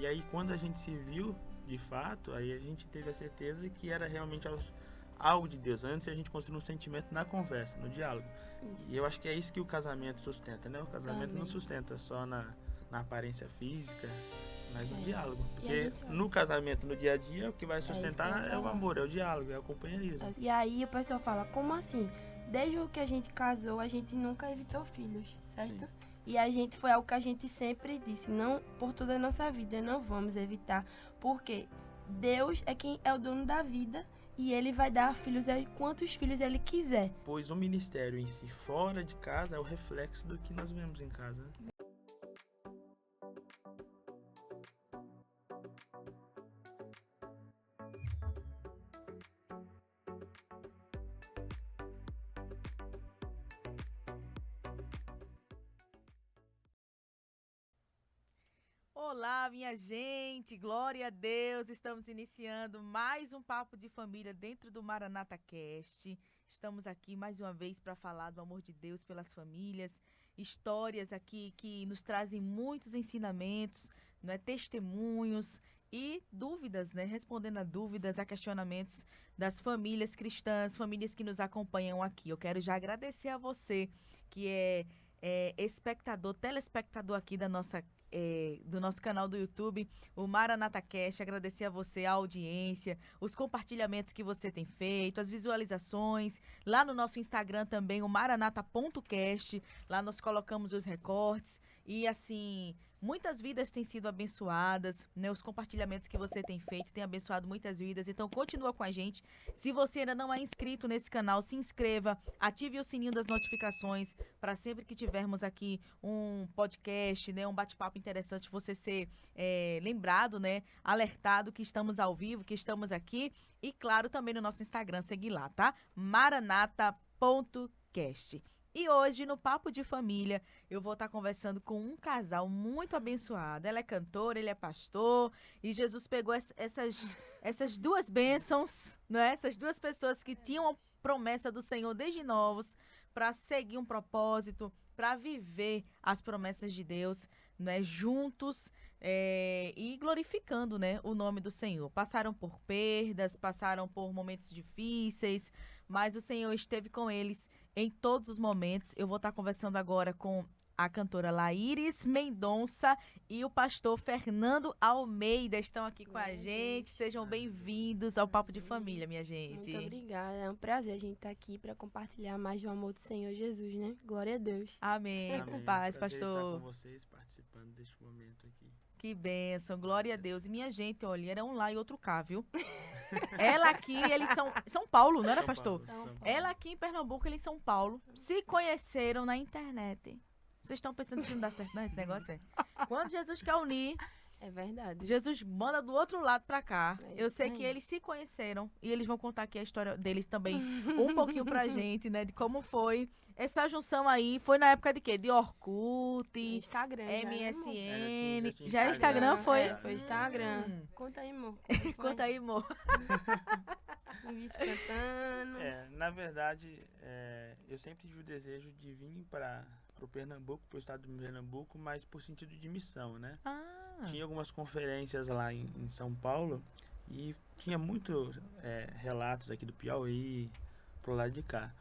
E aí, quando a gente se viu, de fato, aí a gente teve a certeza que era realmente algo de Deus. Antes a gente construiu um sentimento na conversa, no diálogo. E eu acho que é isso que o casamento sustenta, né? O casamento não sustenta só na aparência física, mas no diálogo. Porque no casamento, no dia a dia, o que vai sustentar é o amor, é o diálogo, é o companheirismo. E aí o pessoal fala, como assim? Desde o que a gente casou, a gente nunca evitou filhos, certo? Sim. E a gente foi algo que a gente sempre disse, não, por toda a nossa vida, não vamos evitar, porque Deus é quem é o dono da vida e ele vai dar filhos a quantos filhos ele quiser. Pois o ministério em si, fora de casa, é o reflexo do que nós vemos em casa, né? Olá, minha gente, glória a Deus, estamos iniciando mais um Papo de Família dentro do Maranata Cast. Estamos aqui mais uma vez para falar do amor de Deus pelas famílias, histórias aqui que nos trazem muitos ensinamentos, não é, testemunhos e dúvidas, né, respondendo a dúvidas, a questionamentos das famílias cristãs, famílias que nos acompanham aqui. Eu quero já agradecer a você que é espectador, telespectador aqui da do nosso canal do YouTube, o Maranata Cast. Agradecer a você, a audiência, os compartilhamentos que você tem feito, as visualizações. Lá no nosso Instagram também, o maranata.cast. Lá nós colocamos os recortes e, assim, muitas vidas têm sido abençoadas, né? Os compartilhamentos que você tem feito têm abençoado muitas vidas. Então, continua com a gente. Se você ainda não é inscrito nesse canal, se inscreva, ative o sininho das notificações para sempre que tivermos aqui um podcast, né, um bate-papo interessante, você ser lembrado, né, alertado que estamos ao vivo, que estamos aqui. E, claro, também no nosso Instagram, seguir lá, tá? maranata.cast. E hoje, no Papo de Família, eu vou estar conversando com um casal muito abençoado. Ela é cantora, ele é pastor, e Jesus pegou essas duas bênçãos, né? Essas duas pessoas que tinham a promessa do Senhor desde novos, para seguir um propósito, para viver as promessas de Deus, né, juntos e glorificando, né, o nome do Senhor. Passaram por perdas, passaram por momentos difíceis, mas o Senhor esteve com eles em todos os momentos. Eu vou estar conversando agora com a cantora Laíris Mendonça e o pastor Fernando Almeida estão aqui com a gente. Sejam bem-vindos ao Papo de Família, minha gente. Muito obrigada, é um prazer a gente estar aqui para compartilhar mais do amor do Senhor Jesus, né? Glória a Deus. Amém. Amém. Paz, Prazer estar pastor. com vocês, participando deste momento aqui. Que bênção, glória a Deus. E minha gente, olha, era um lá e outro cá, viu? Ela aqui, eles são São Paulo, não era, pastor? São Paulo. Ela aqui em Pernambuco, eles em São Paulo. Se conheceram na internet. Vocês estão pensando que não dá certo, não, esse negócio, velho? Quando Jesus quer unir, É verdade. Jesus manda do outro lado pra cá. É Eu isso sei aí. que eles se conheceram e eles vão contar aqui a história deles também um pouquinho pra gente, né? De como foi essa junção aí. Foi na época de quê? De Orkut, Instagram, já, né, amor? MSN. Já tinha Já era Instagram, foi? Foi Instagram. Hum. Conta aí, amor. Como foi? Conta aí, amor. Me vi cantando. Na verdade, eu sempre tive o desejo de vir para o Pernambuco, para o estado do Pernambuco, mas por sentido de missão, né? Ah, Tinha algumas conferências lá em São Paulo e tinha muitos relatos aqui do Piauí, pro lado de cá.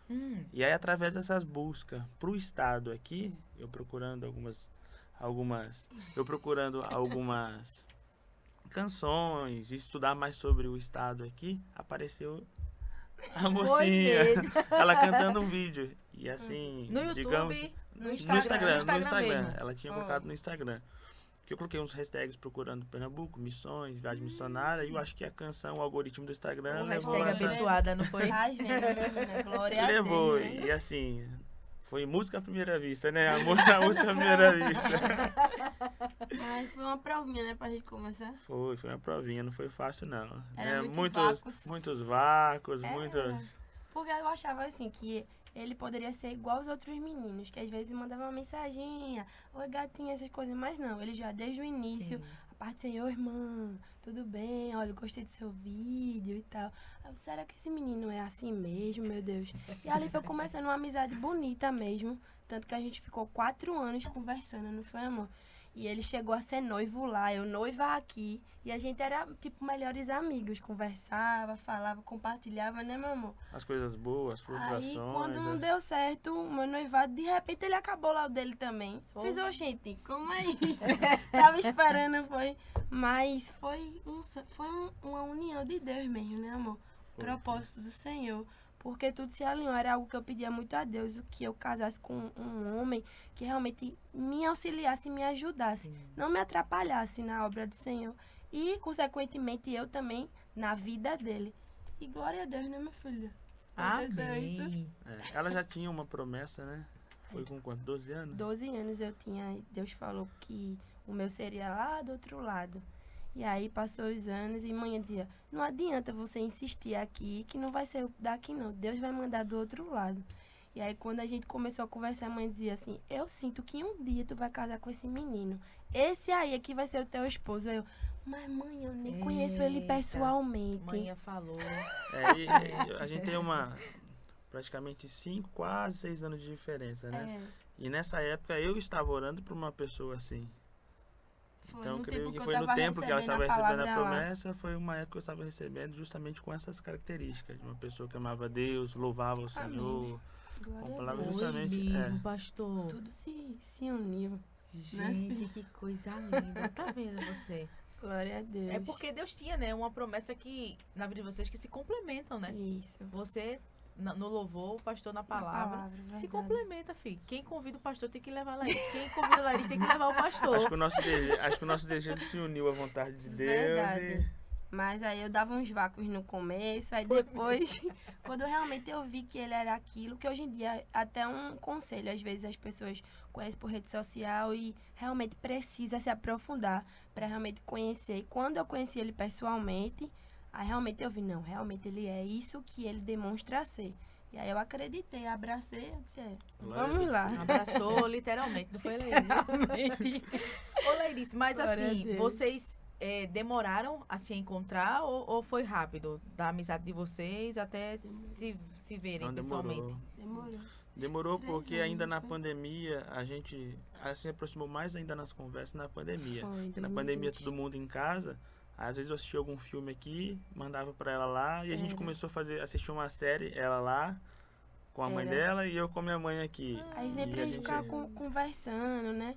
E aí, através dessas buscas pro estado aqui, eu procurando algumas canções, estudar mais sobre o estado aqui, apareceu a mocinha, mesmo. ela cantando um vídeo. E assim, no YouTube, digamos, no no Instagram Instagram, mesmo. ela tinha Oh. colocado no Instagram. Que eu coloquei uns hashtags procurando Pernambuco, missões, viagem missionária, e eu acho que a canção, o algoritmo do Instagram O levou hashtag essa, abençoada, não foi? Ai, gente, né? Glória a levou, Deus. Né? e assim, foi música à primeira vista, né? A música à primeira vista. Ai, foi uma provinha, né, pra gente começar. Foi uma provinha, não foi fácil não. Era muito muitos, vácuos. muitos vácuos, É. muitos... Porque eu achava assim que ele poderia ser igual aos outros meninos, que às vezes mandavam uma mensaginha, oi gatinha, essas coisas, mas não, ele já desde o início, Sim. a parte do Senhor, irmã, tudo bem, olha, eu gostei do seu vídeo e tal. Aí eu, será que esse menino é assim mesmo, meu Deus? E ali foi começando uma amizade bonita mesmo, tanto que a gente ficou 4 anos conversando, não foi, amor? E ele chegou a ser noivo lá, eu noiva aqui. E a gente era, tipo, melhores amigos. Conversava, falava, compartilhava, né, meu amor? As coisas boas, as frustrações. Aí, quando não as- deu certo o meu noivado, de repente ele acabou lá o dele também. Pô. Fiz, gente, como é isso? Tava esperando, foi. Mas foi, uma união de Deus mesmo, né, amor? Foi, Propósito do Senhor. Porque tudo se alinhou. Era algo que eu pedia muito a Deus, o que eu casasse com um homem que realmente me auxiliasse e me ajudasse. Sim. Não me atrapalhasse na obra do Senhor. E, consequentemente, eu também na vida dele. E glória a Deus, né, meu filho? Aconteceu isso. Amém. É, ela já tinha uma promessa, né? Foi com quanto? 12 anos? 12 anos eu tinha, Deus falou que o meu seria lá do outro lado. E aí passou os anos e mãe dizia, não adianta você insistir aqui, que não vai ser daqui não, Deus vai mandar do outro lado. E aí quando a gente começou a conversar, a mãe dizia assim, eu sinto que um dia tu vai casar com esse menino. Esse aí é que vai ser o teu esposo. Aí eu, mas mãe, eu nem conheço ele Eita. pessoalmente. Manhã falou. É, e a gente tem praticamente 5, quase 6 anos de diferença, né? É, E nessa época eu estava orando por uma pessoa assim. foi Então no creio tempo que eu foi no tava tempo que ela estava recebendo a palavra lá. promessa, foi uma época que eu estava recebendo justamente com essas características, de uma pessoa que amava a Deus, louvava o Senhor, Glória com a palavras Deus. Foi justamente. mesmo, É, pastor. Tudo se uniu. Gente, que coisa linda. Tá vendo você? Glória a Deus. É porque Deus tinha, né, uma promessa que, na vida de vocês, que se complementam, né? Isso. Você no louvor, o pastor na palavra. Se verdade. complementa, filho. Quem convida o pastor tem que levar a Laís. Quem convida a Laís tem que levar o pastor. acho que o nosso desejo se uniu à vontade de Deus Verdade. Mas aí eu dava uns vácuos no começo, aí depois, quando realmente eu vi que ele era aquilo, que hoje em dia até um conselho, às vezes as pessoas conhecem por rede social e realmente precisa se aprofundar para realmente conhecer. E quando eu conheci ele pessoalmente, aí realmente eu vi, não, realmente ele é isso que ele demonstra ser. E aí eu acreditei, abracei, eu disse, Glória a vamos Deus. lá. Abraçou literalmente, não foi, Laís? Realmente. Ô, Laís, mas Glória a assim, Deus. vocês demoraram a se encontrar ou foi rápido? Da amizade de vocês até se verem Não pessoalmente? Demorou. Demorou 3 porque anos, ainda na foi? pandemia a gente se aproximou mais ainda nas conversas na pandemia. Foi, Porque na 2020. pandemia todo mundo em casa, às vezes eu assistia algum filme aqui, mandava pra ela lá e a gente Era. começou a assistir uma série, ela lá com a mãe Era. dela e eu com a minha mãe aqui. Aí E sempre a gente ficava conversando, né?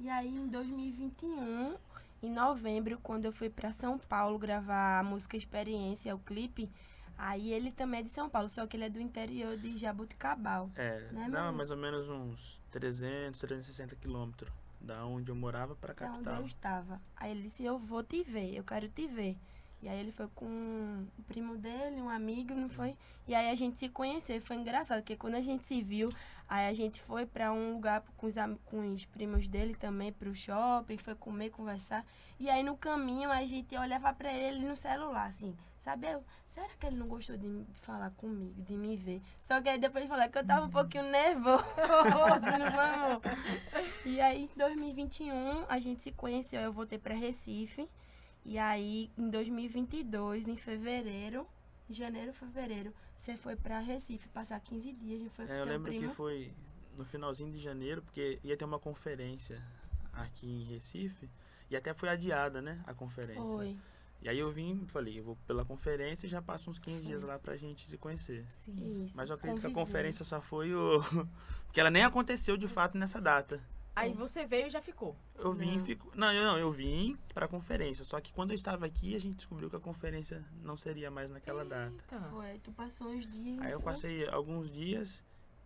E aí em 2021, em novembro, quando eu fui pra São Paulo gravar a música Experiência, o clipe, aí ele também é de São Paulo, só que ele é do interior de Jaboticabal. Né, dá meu? mais ou menos uns 360 quilômetros da onde eu morava pra Que é onde capital. eu estava. Aí ele disse, eu vou te ver, eu quero te ver. E aí ele foi com o primo dele, um amigo, não foi? E aí a gente se conheceu. E foi engraçado, porque quando a gente se viu, aí a gente foi pra um lugar com os primos dele também, pro shopping, foi comer, conversar. E aí no caminho a gente olhava pra ele no celular, assim, sabe? Será que ele não gostou de falar comigo, de me ver? Só que aí depois ele falou que eu tava um pouquinho nervoso, não foi, amor? E aí em 2021 a gente se conheceu, eu voltei pra Recife. E aí, em 2022, em fevereiro, janeiro, fevereiro, você foi pra Recife passar 15 dias, não foi com Eu teu lembro primo? que foi no finalzinho de janeiro, porque ia ter uma conferência aqui em Recife e até foi adiada, né, a conferência. Foi. E aí eu vim, falei, eu vou pela conferência e já passo uns 15 dias lá pra gente se conhecer. Sim. Isso. Mas eu acredito que a conviver. conferência só foi o... Porque ela nem aconteceu de fato nessa data. Aí você veio e já ficou. Eu vim e Não. fico... Não, eu vim pra conferência. Só que quando eu estava aqui, a gente descobriu que a conferência não seria mais naquela data. Eita. Foi, tu passou uns dias. Aí eu foi? passei alguns dias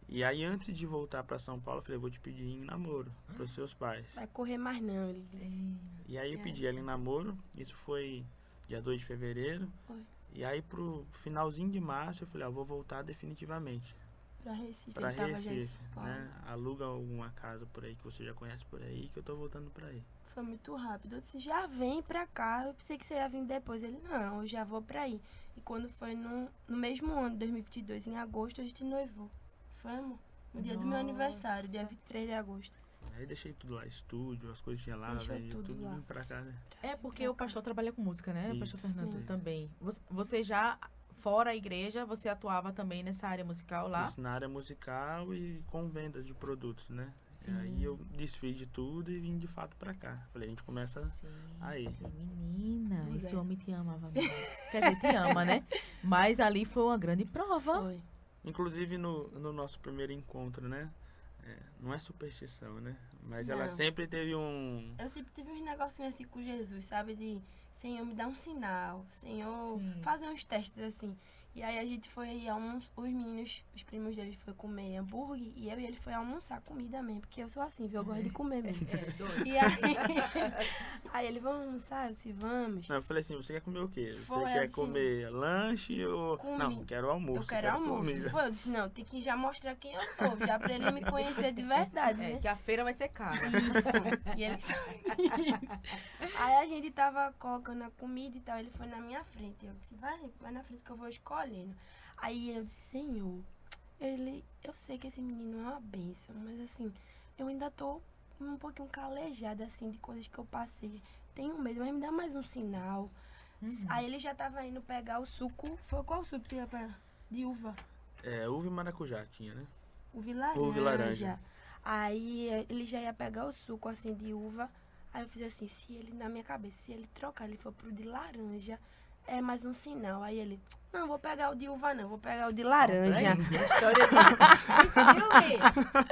e aí antes de voltar pra São Paulo, eu falei, eu vou te pedir em namoro pros seus pais. Vai correr mais não, ele disse. E aí eu É. pedi ela em namoro, isso foi dia 2 de fevereiro. Foi. E aí pro finalzinho de março eu falei, eu vou voltar definitivamente Pra Recife. pra ele tava já em Recife, São Paulo. né? Aluga alguma casa por aí que você já conhece por aí, que eu tô voltando pra aí. Foi muito rápido. Eu disse, já vem pra cá. Eu pensei que você ia vir depois. Ele, não, eu já vou pra aí. E quando foi no mesmo ano, 2022, em agosto, a gente noivou. Foi, amor? No dia do meu Nossa. aniversário, dia 23 de agosto. Aí deixei tudo lá, estúdio, as coisas tinha lá, Deixou vendi tudo tudo lá. vim pra cá, né? É porque o pastor trabalha com música, né? O pastor Isso. Fernando Isso. também. Você já fora a igreja, você atuava também nessa área musical lá? Isso na área musical e com vendas de produtos, né? Sim. E aí eu desfiz de tudo e vim de fato pra cá. Falei, a gente começa aí. Menina, Do esse zero. homem te amava mesmo. Quer dizer, te ama, né? Mas ali foi uma grande prova. Foi. Inclusive no nosso primeiro encontro, né? Não é superstição, né? Mas ela Não. sempre teve um... Eu sempre tive uns negocinhos assim com Jesus, sabe? De Senhor, me dá um sinal. Senhor, Sim. fazer uns testes assim. E aí a gente foi os meninos, os primos deles foi comer hambúrguer e eu e ele foi almoçar comida mesmo, porque eu sou assim, viu? Eu gosto de comer mesmo. Doido. E aí ele, vamos almoçar? Eu disse, vamos. Não, eu falei assim, você quer comer o quê? Você Foi quer assim, comer lanche ou... Não, comi- quero almoço. Eu quero almoço. comida. Foi, eu disse, não, tem que já mostrar quem eu sou, já pra ele me conhecer de verdade, É, né? que a feira vai ser cara. Isso. E ele sabe disso. Aí a gente tava colocando a comida e tal, ele foi na minha frente. Eu disse, vai na frente que eu vou escolhendo. Aí eu disse, Senhor, eu sei que esse menino é uma bênção, mas assim, eu ainda tô um pouquinho calejada, assim, de coisas que eu passei. Tenho medo, mas me dá mais um sinal. Aí ele já tava indo pegar o suco. Foi qual suco que ia pegar? De uva. Uva e maracujá tinha, né? Uva e laranja. Uva e laranja. Aí ele já ia pegar o suco, assim, de uva. Aí eu fiz assim, na minha cabeça, se ele trocar, ele for pro de laranja, é mais um sinal. Aí ele, não, vou pegar o de uva não, vou pegar o de laranja. História de filme.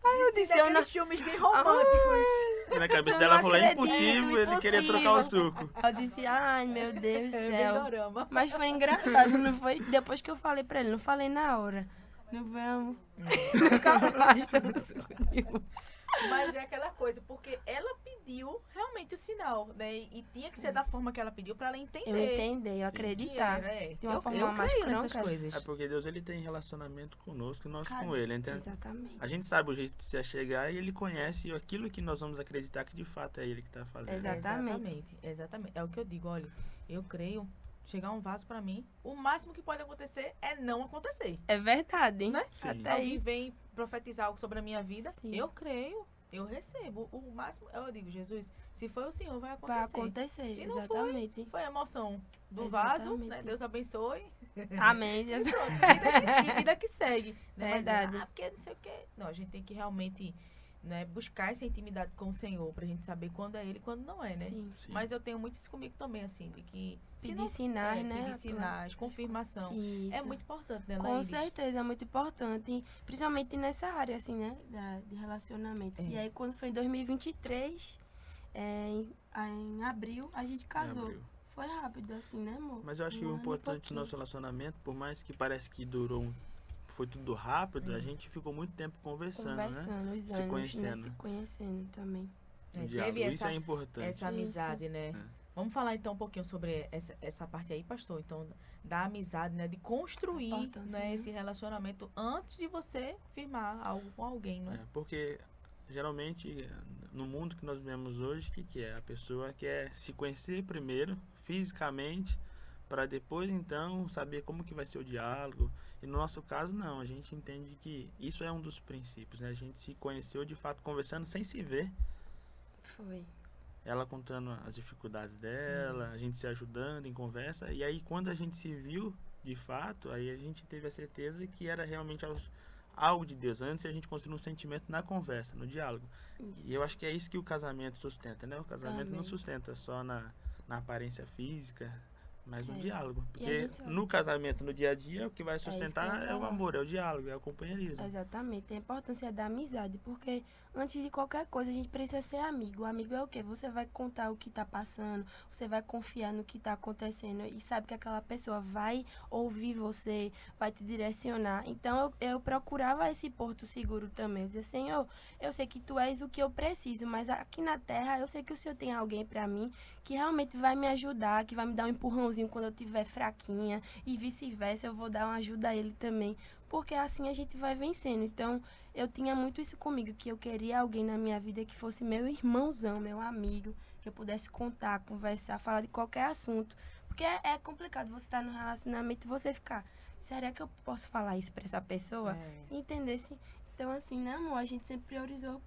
Aí eu disse, eu não... Aqueles filmes bem românticos. E na cabeça Eu dela não falou, é acredito, impossível ele querer trocar o suco. Eu disse, ai, meu Deus do É bem céu. dorama. Mas foi engraçado, não foi? Depois que eu falei pra ele, não falei na hora. Não vamos. Nunca mais tomar suco de uva. Mas é aquela coisa, porque ela pediu realmente o sinal, né? E tinha que ser da forma que ela pediu pra ela entender. Eu entendi, eu Sim. acreditar. De uma forma mais creio nessas concreta. coisas. É porque Deus ele tem relacionamento conosco e nós Cara, com ele. Então, Exatamente. a gente sabe o jeito de se chegar e ele conhece aquilo que nós vamos acreditar que de fato é ele que está fazendo. Exatamente. Exatamente. É o que eu digo, olha, eu creio, chegar um vaso pra mim, o máximo que pode acontecer é não acontecer. É verdade, hein? Né? Sim. Até Alguém isso. vem profetizar algo sobre a minha vida, Sim. eu creio, eu recebo. O máximo, eu digo, Jesus, se foi o Senhor, vai acontecer. Vai acontecer, Se não exatamente. Foi a emoção do vaso, Exatamente. né? Deus abençoe. Amém. E pronto, vida que segue. Né? Verdade. Mas, porque não sei o quê. Não, a gente tem que realmente, né, buscar essa intimidade com o Senhor pra gente saber quando é Ele e quando não é, né? Sim. Sim. Mas eu tenho muito isso comigo também, assim, de que se Pedir não sinais, né? pedir sinais, confirmação. Isso. É muito importante, né, Com Laíris? certeza, é muito importante. Principalmente nessa área, assim, né? De relacionamento. É. E aí, quando foi em 2023, em abril, a gente casou. Abriu. Foi rápido, assim, né, amor? Mas eu acho que Um o ano e importante do pouquinho. nosso relacionamento, por mais que parece que foi tudo rápido, a gente ficou muito tempo conversando, né? Conversando, os Se anos, conhecendo. né? Se conhecendo também. Um É, diálogo. teve Isso é importante. essa amizade, né? É. Vamos falar então um pouquinho sobre essa parte aí, pastor. Então, da amizade, né? De construir, Importância, né, né? esse relacionamento antes de você firmar algo com alguém, não é? Porque geralmente no mundo que nós vivemos hoje, o que é? A pessoa quer se conhecer primeiro, fisicamente, para depois então saber como que vai ser o diálogo. E no nosso caso não, a gente entende que isso é um dos princípios, né? A gente se conheceu de fato conversando sem se ver. Foi. Ela contando as dificuldades dela, a gente se ajudando em conversa. E aí, quando a gente se viu, de fato, aí a gente teve a certeza que era realmente algo de Deus. Antes a gente construiu um sentimento na conversa, no diálogo. Isso. E eu acho que é isso que o casamento sustenta, né? O casamento não Também. sustenta só na aparência física, mas no É. diálogo. E a Porque gente sabe. no casamento, no dia a dia, o que vai isso que eu sustentar ia é o falar. amor, é o diálogo, é o companheirismo. Exatamente, a importância da amizade, porque antes de qualquer coisa a gente precisa ser amigo. O amigo é o quê? Você vai contar o que tá passando, você vai confiar no que tá acontecendo e sabe que aquela pessoa vai ouvir você, vai te direcionar. Então eu procurava esse porto seguro também. Eu dizia, Senhor, eu sei que tu és o que eu preciso, mas aqui na terra eu sei que o Senhor tem alguém pra mim que realmente vai me ajudar, que vai me dar um empurrãozinho quando eu estiver fraquinha e vice-versa, eu vou dar uma ajuda a ele também, porque assim a gente vai vencendo. Então, eu tinha muito isso comigo, que eu queria alguém na minha vida que fosse meu irmãozão, meu amigo, que eu pudesse contar, conversar, falar de qualquer assunto, porque é complicado você estar no relacionamento e você ficar, será que eu posso falar isso pra essa pessoa? É. Entender-se. Então, assim, né, amor, a gente sempre priorizou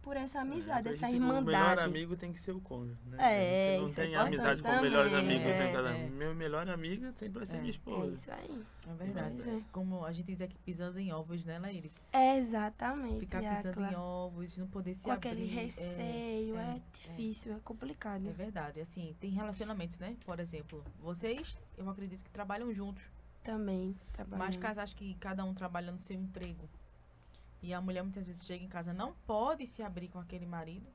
por essa amizade, Eu essa acredito que o melhor irmandade. amigo tem que ser o cônjuge, né? É, Você não isso é tem importante amizade com também. melhores amigos É, em casamento. é. Meu melhor amigo sempre vai ser minha É esposa. isso aí. É verdade. Pois é. Como a gente diz aqui, pisando em ovos, né, Laíris? Exatamente. Ficar pisando Yacla. em ovos, não poder se Com abrir. aquele receio, é difícil, é É complicado. verdade. Assim, tem relacionamentos, né? Por exemplo, vocês, eu acredito que trabalham juntos. Também Mas trabalhando. casais que cada um trabalha no seu emprego. E a mulher muitas vezes chega em casa, não pode se abrir com aquele marido.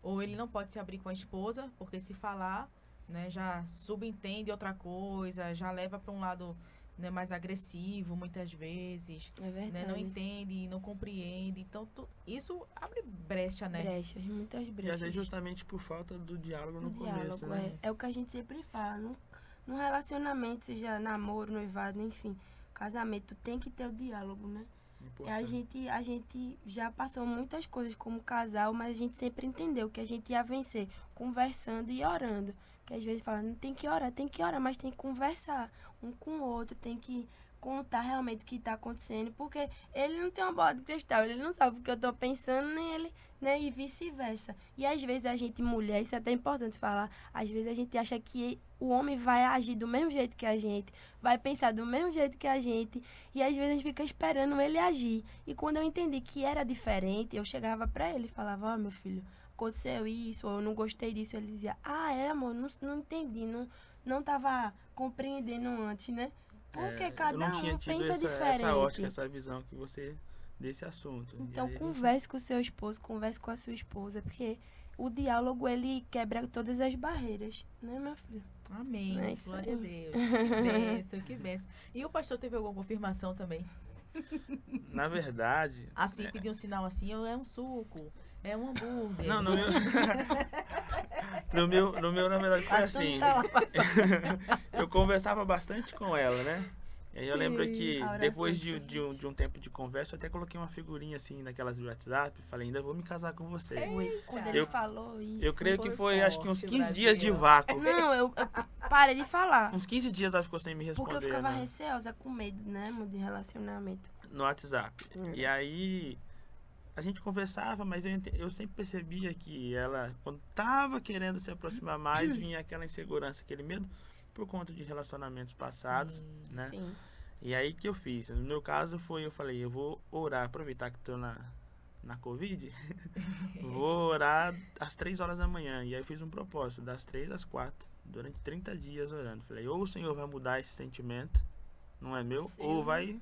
Ou ele não pode se abrir com a esposa, porque se falar, né, já subentende outra coisa, já leva para um lado, né, mais agressivo muitas vezes. É Né, verdade. não entende, não compreende. Então, isso abre brecha, né? Brechas, muitas E às brechas. vezes justamente por falta do diálogo no Do começo, diálogo, né? é o que a gente sempre fala. No relacionamento, seja namoro, noivado, enfim, casamento, tem que ter o diálogo, né? A gente já passou muitas coisas como casal, mas a gente sempre entendeu que a gente ia vencer conversando e orando. Que às vezes fala, não tem que orar, mas tem que conversar um com o outro, tem que contar realmente o que está acontecendo, porque ele não tem uma bola de cristal, ele não sabe o que eu estou pensando, nem ele, né, e vice-versa. E às vezes a gente, mulher, isso é até importante falar, às vezes a gente acha que o homem vai agir do mesmo jeito que a gente, vai pensar do mesmo jeito que a gente, e às vezes a gente fica esperando ele agir. E quando eu entendi que era diferente, eu chegava pra ele e falava, ó, meu filho, aconteceu isso, ou eu não gostei disso. Ele dizia, amor, não entendi, não tava compreendendo antes, né? Porque eu cada não tinha um tido pensa essa diferente. ótica, essa visão que você desse assunto. E Então aí a gente- converse com o seu esposo, converse com a sua esposa, porque o diálogo, ele quebra todas as barreiras, né, meu filho? Amém. É isso Glória a aí. Deus. Que bênção, que bênção. E o pastor teve alguma confirmação também? Na verdade, Assim, pediu um sinal assim, é um suco, é um hambúrguer. não, no meu, no meu, na verdade, foi Pastor assim. tá lá. Eu conversava bastante com ela, né? E aí eu lembro que a oração depois de de um tempo de conversa, eu até coloquei uma figurinha assim naquelas do WhatsApp, falei, ainda vou me casar com você. Foi quando ele Eu- falou isso. Eu creio que foi foi, acho que uns forte, 15 dias de Brasil. vácuo. Não, eu parei de falar. Uns 15 dias ela ficou sem me responder, Porque eu ficava né, receosa, com medo, né, de relacionamento. no WhatsApp. E aí a gente conversava, mas eu sempre percebia que ela, quando tava querendo se aproximar mais, vinha aquela insegurança, aquele medo por conta de relacionamentos passados, Sim. né? Sim. E aí que eu fiz? No meu caso eu falei, eu vou orar, aproveitar que tô na Covid, vou orar às 3 horas da manhã. E aí eu fiz um propósito, das 3 às 4, durante 30 dias orando. Falei, ou o Senhor vai mudar esse sentimento, não é meu, Sim. ou vai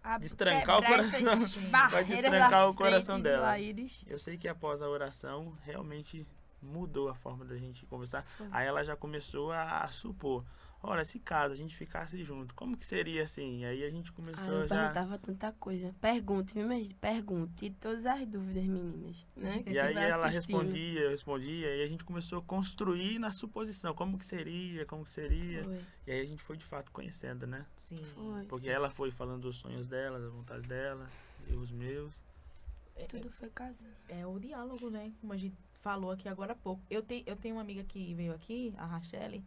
A destrancar o quebrar coração. essas Vai barreiras destrancar na o coração frente do dela. Laíris. Eu sei que após a oração, realmente mudou a forma da gente conversar. Foi. Aí ela já começou a supor, olha, se caso a gente ficasse junto, como que seria assim? Aí a gente começou Eu já... perguntava tanta coisa. Pergunte, viu, mas pergunte. Tire todas as dúvidas, meninas. Né? E aí Vai ela assistindo. respondia, eu respondia, e a gente começou a construir na suposição, como que seria. Foi. E aí a gente foi de fato conhecendo, né? Sim. Foi. Porque ela foi falando dos sonhos dela, da vontade dela, e os meus. Tudo foi casando. É o diálogo, né? Como a gente falou aqui agora há pouco. Eu tenho uma amiga que veio aqui, a Rachele.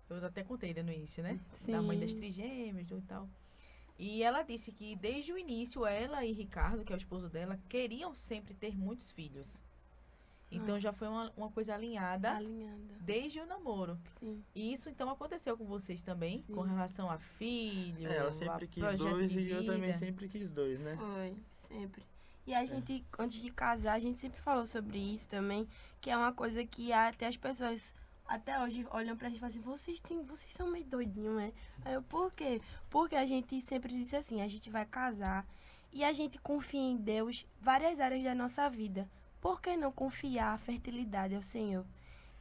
Eu até contei no início, né? Da mãe das Sim. trigêmeas e tal. E ela disse que desde o início, ela e Ricardo, que é o esposo dela, queriam sempre ter muitos filhos. Então já foi uma coisa alinhada Alinhada. desde o namoro. Sim. E isso então aconteceu com vocês também, Sim. com relação a filho, Ela a sempre quis projeto dois de e eu também vida. sempre quis dois, né? Foi, sempre. E a gente, antes de casar, a gente sempre falou sobre isso também, que é uma coisa que até as pessoas, até hoje, olham pra gente e falam assim, vocês são meio doidinhos, né? Aí eu, por quê? Porque a gente sempre disse assim, a gente vai casar e a gente confia em Deus várias áreas da nossa vida. Por que não confiar a fertilidade ao Senhor?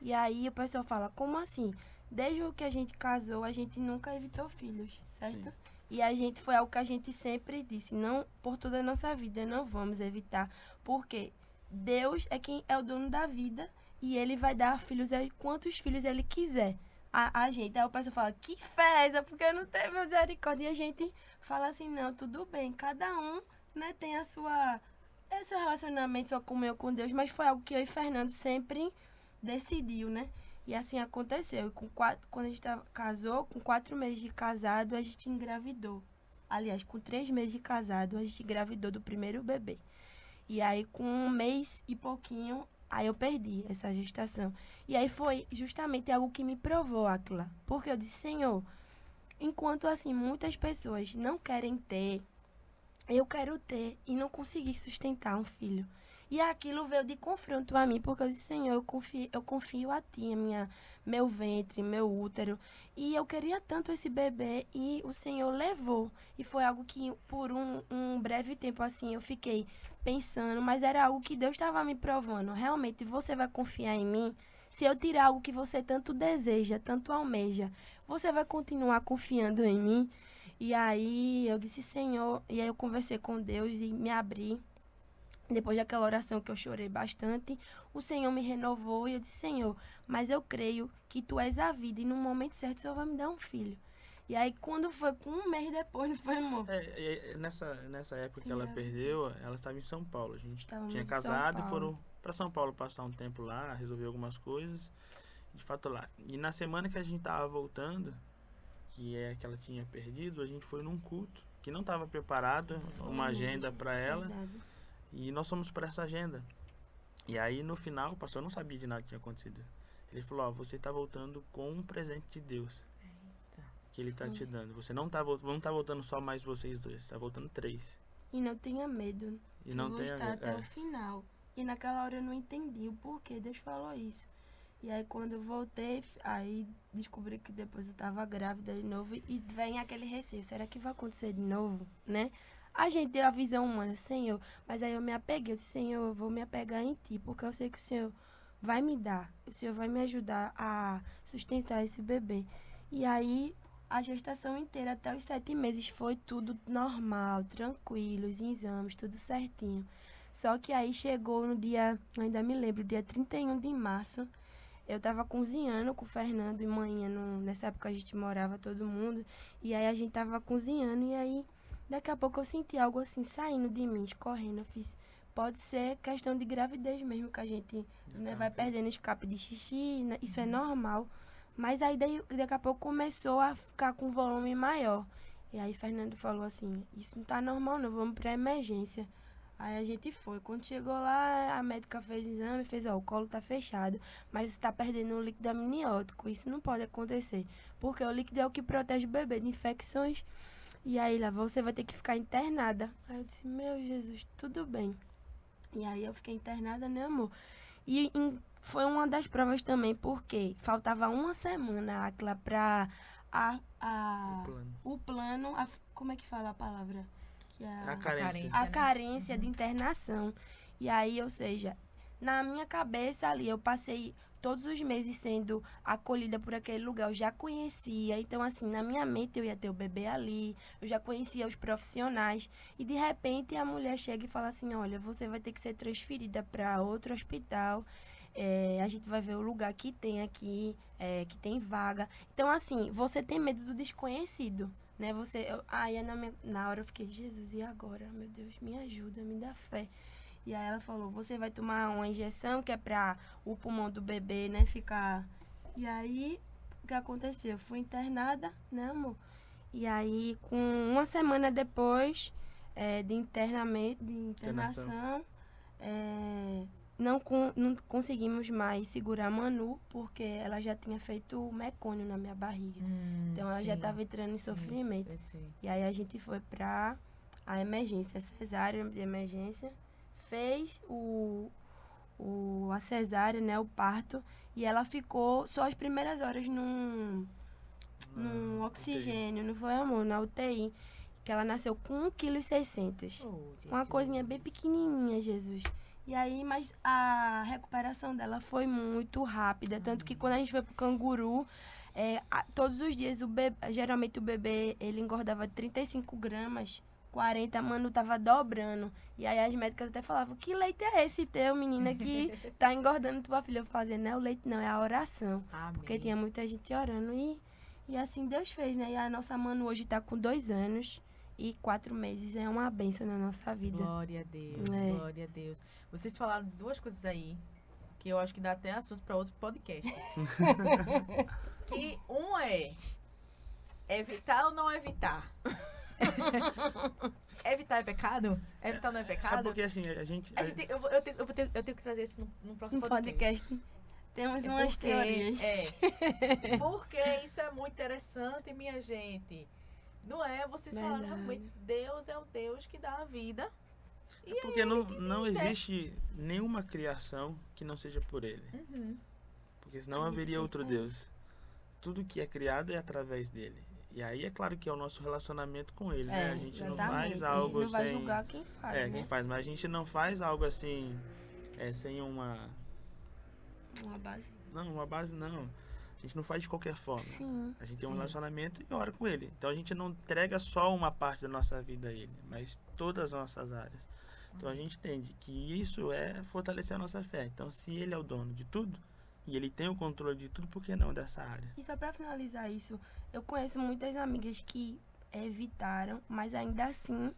E aí o pessoal fala, como assim? Desde o que a gente casou, a gente nunca evitou filhos, certo? Sim. E a gente, foi algo que a gente sempre disse, não, por toda a nossa vida, não vamos evitar, porque Deus é quem é o dono da vida e Ele vai dar filhos a quantos filhos Ele quiser a gente. Aí o pessoal fala, que fé é essa? Porque não teve misericórdia. E a gente fala assim, não, tudo bem, cada um, né, tem a sua, seu relacionamento, sua comunhão com Deus, mas foi algo que eu e Fernando sempre decidiu, né? E assim aconteceu. E quando a gente casou, com 4 meses de casado, a gente engravidou. Aliás, com 3 meses de casado, a gente engravidou do primeiro bebê. E aí, com 1 mês e pouquinho, aí eu perdi essa gestação. E aí foi justamente algo que me provou, Aquila. Porque eu disse, Senhor, enquanto assim muitas pessoas não querem ter, eu quero ter e não consegui sustentar um filho. E aquilo veio de confronto a mim, porque eu disse, Senhor, eu confio a ti, meu ventre, meu útero. E eu queria tanto esse bebê e o Senhor levou. E foi algo que por um breve tempo assim eu fiquei pensando, mas era algo que Deus estava me provando. Realmente, você vai confiar em mim? Se eu tirar algo que você tanto deseja, tanto almeja, você vai continuar confiando em mim? E aí eu disse, Senhor, e aí eu conversei com Deus e me abri. Depois daquela oração que eu chorei bastante, o Senhor me renovou e eu disse, Senhor, mas eu creio que Tu és a vida e no momento certo o Senhor vai me dar um filho. E aí quando foi com 1 mês depois, não foi, amor? Nessa época que ela perdeu, ela estava em São Paulo. A gente Estávamos tinha em São casado e Paulo. foram para São Paulo passar um tempo lá, resolver algumas coisas. De fato lá. E na semana que a gente tava voltando, que é que ela tinha perdido, a gente foi num culto que não estava preparado, uma agenda para ela. Verdade. E nós fomos para essa agenda. E aí no final, o pastor não sabia de nada que tinha acontecido. Ele falou, ó, você tá voltando com um presente de Deus. Que ele tá te dando. Você não tá voltando só mais vocês dois, tá voltando 3. E não tenha medo. E que não eu vou tenha estar medo, até o final. E naquela hora eu não entendi o porquê Deus falou isso. E aí quando eu voltei, aí descobri que depois eu tava grávida de novo e vem aquele receio. Será que vai acontecer de novo, né? A gente tem a visão humana, Senhor. Mas aí eu me apeguei, eu disse, Senhor, eu vou me apegar em Ti, porque eu sei que o Senhor vai me dar. O Senhor vai me ajudar a sustentar esse bebê. E aí a gestação inteira, até os 7 meses, foi tudo normal, tranquilo, os exames, tudo certinho. Só que aí chegou no dia, eu ainda me lembro, dia 31 de março, eu tava cozinhando com o Fernando e manhã, nessa época a gente morava todo mundo, e aí a gente tava cozinhando, e aí daqui a pouco eu senti algo assim saindo de mim, escorrendo. Eu fiz, pode ser questão de gravidez mesmo, que a gente né, vai perdendo escape de xixi, né, isso é normal. Mas aí daqui a pouco começou a ficar com volume maior. E aí Fernando falou assim, isso não tá normal não, vamos pra emergência. Aí a gente foi. Quando chegou lá, a médica fez exame e fez, ó, o colo tá fechado, mas você tá perdendo o líquido amniótico. Isso não pode acontecer, porque o líquido é o que protege o bebê de infecções. E aí lá, você vai ter que ficar internada. Aí eu disse, meu Jesus, tudo bem. E aí eu fiquei internada, né, amor? E foi uma das provas também, porque faltava uma semana, Aquila, pra o plano, como é que fala a palavra? Que é A carência. a carência de internação. E aí, ou seja, na minha cabeça ali, eu passei todos os meses sendo acolhida por aquele lugar, eu já conhecia. Então, assim, na minha mente eu ia ter o bebê ali, eu já conhecia os profissionais. E de repente a mulher chega e fala assim, olha, você vai ter que ser transferida para outro hospital. A gente vai ver o lugar que tem aqui, que tem vaga. Então, assim, você tem medo do desconhecido, né? Aí na hora eu fiquei, Jesus, e agora? Meu Deus, me ajuda, me dá fé. E aí ela falou, você vai tomar uma injeção que é pra o pulmão do bebê, né, ficar... E aí, o que aconteceu? Eu fui internada, né, amor? E aí, com uma semana depois de internação, não conseguimos mais segurar a Manu, porque ela já tinha feito mecônio na minha barriga. Então, ela já estava entrando em sofrimento. E aí, a gente foi pra a emergência, a cesárea de emergência. Fez a cesárea, né, o parto, e ela ficou só as primeiras horas num oxigênio, não foi, amor? Na UTI, que ela nasceu com 1,6 kg. Uma coisinha bem pequenininha, Jesus. E aí, mas a recuperação dela foi muito rápida, tanto que quando a gente foi pro Canguru, todos os dias, geralmente o bebê, ele engordava 35 gramas, 40, a Manu tava dobrando. E aí as médicas até falavam, que leite é esse teu, menina, que tá engordando tua filha? Eu fazia, não é o leite não, é a oração. Amém. Porque tinha muita gente orando e assim Deus fez, né? E a nossa Manu hoje tá com 2 anos e 4 meses. É uma bênção na nossa vida. Glória a Deus, glória a Deus. Vocês falaram 2 coisas aí, que eu acho que dá até assunto para outro podcast. Que um é evitar ou não evitar? Evitar é pecado? Evitar não é É pecado? porque assim, a gente. Eu tenho que trazer isso no próximo No podcast. podcast temos É umas porque- teorias. Porque isso é muito interessante, minha gente. Não é? Vocês falaram Verdade. realmente, Deus é o Deus que dá a vida. E Porque não diz, né? existe nenhuma criação que não seja por ele. Uhum. Porque senão A gente haveria pensa outro isso. Deus. Tudo que é criado é através dele. E aí é claro que é o nosso relacionamento com ele, né? A gente não Exatamente. faz A gente algo não vai sem. julgar quem faz, É, né? quem faz, mas a gente não faz algo assim, sem uma. Uma base. Não, uma base não. A gente não faz de qualquer forma. Sim. A gente tem um Sim. relacionamento e ora com ele. Então a gente não entrega só uma parte da nossa vida a ele, mas todas as nossas áreas. Então a gente entende que isso é fortalecer a nossa fé. Então se ele é o dono de tudo, e ele tem o controle de tudo, por que não dessa área? E só pra finalizar isso, eu conheço muitas amigas que evitaram, mas ainda assim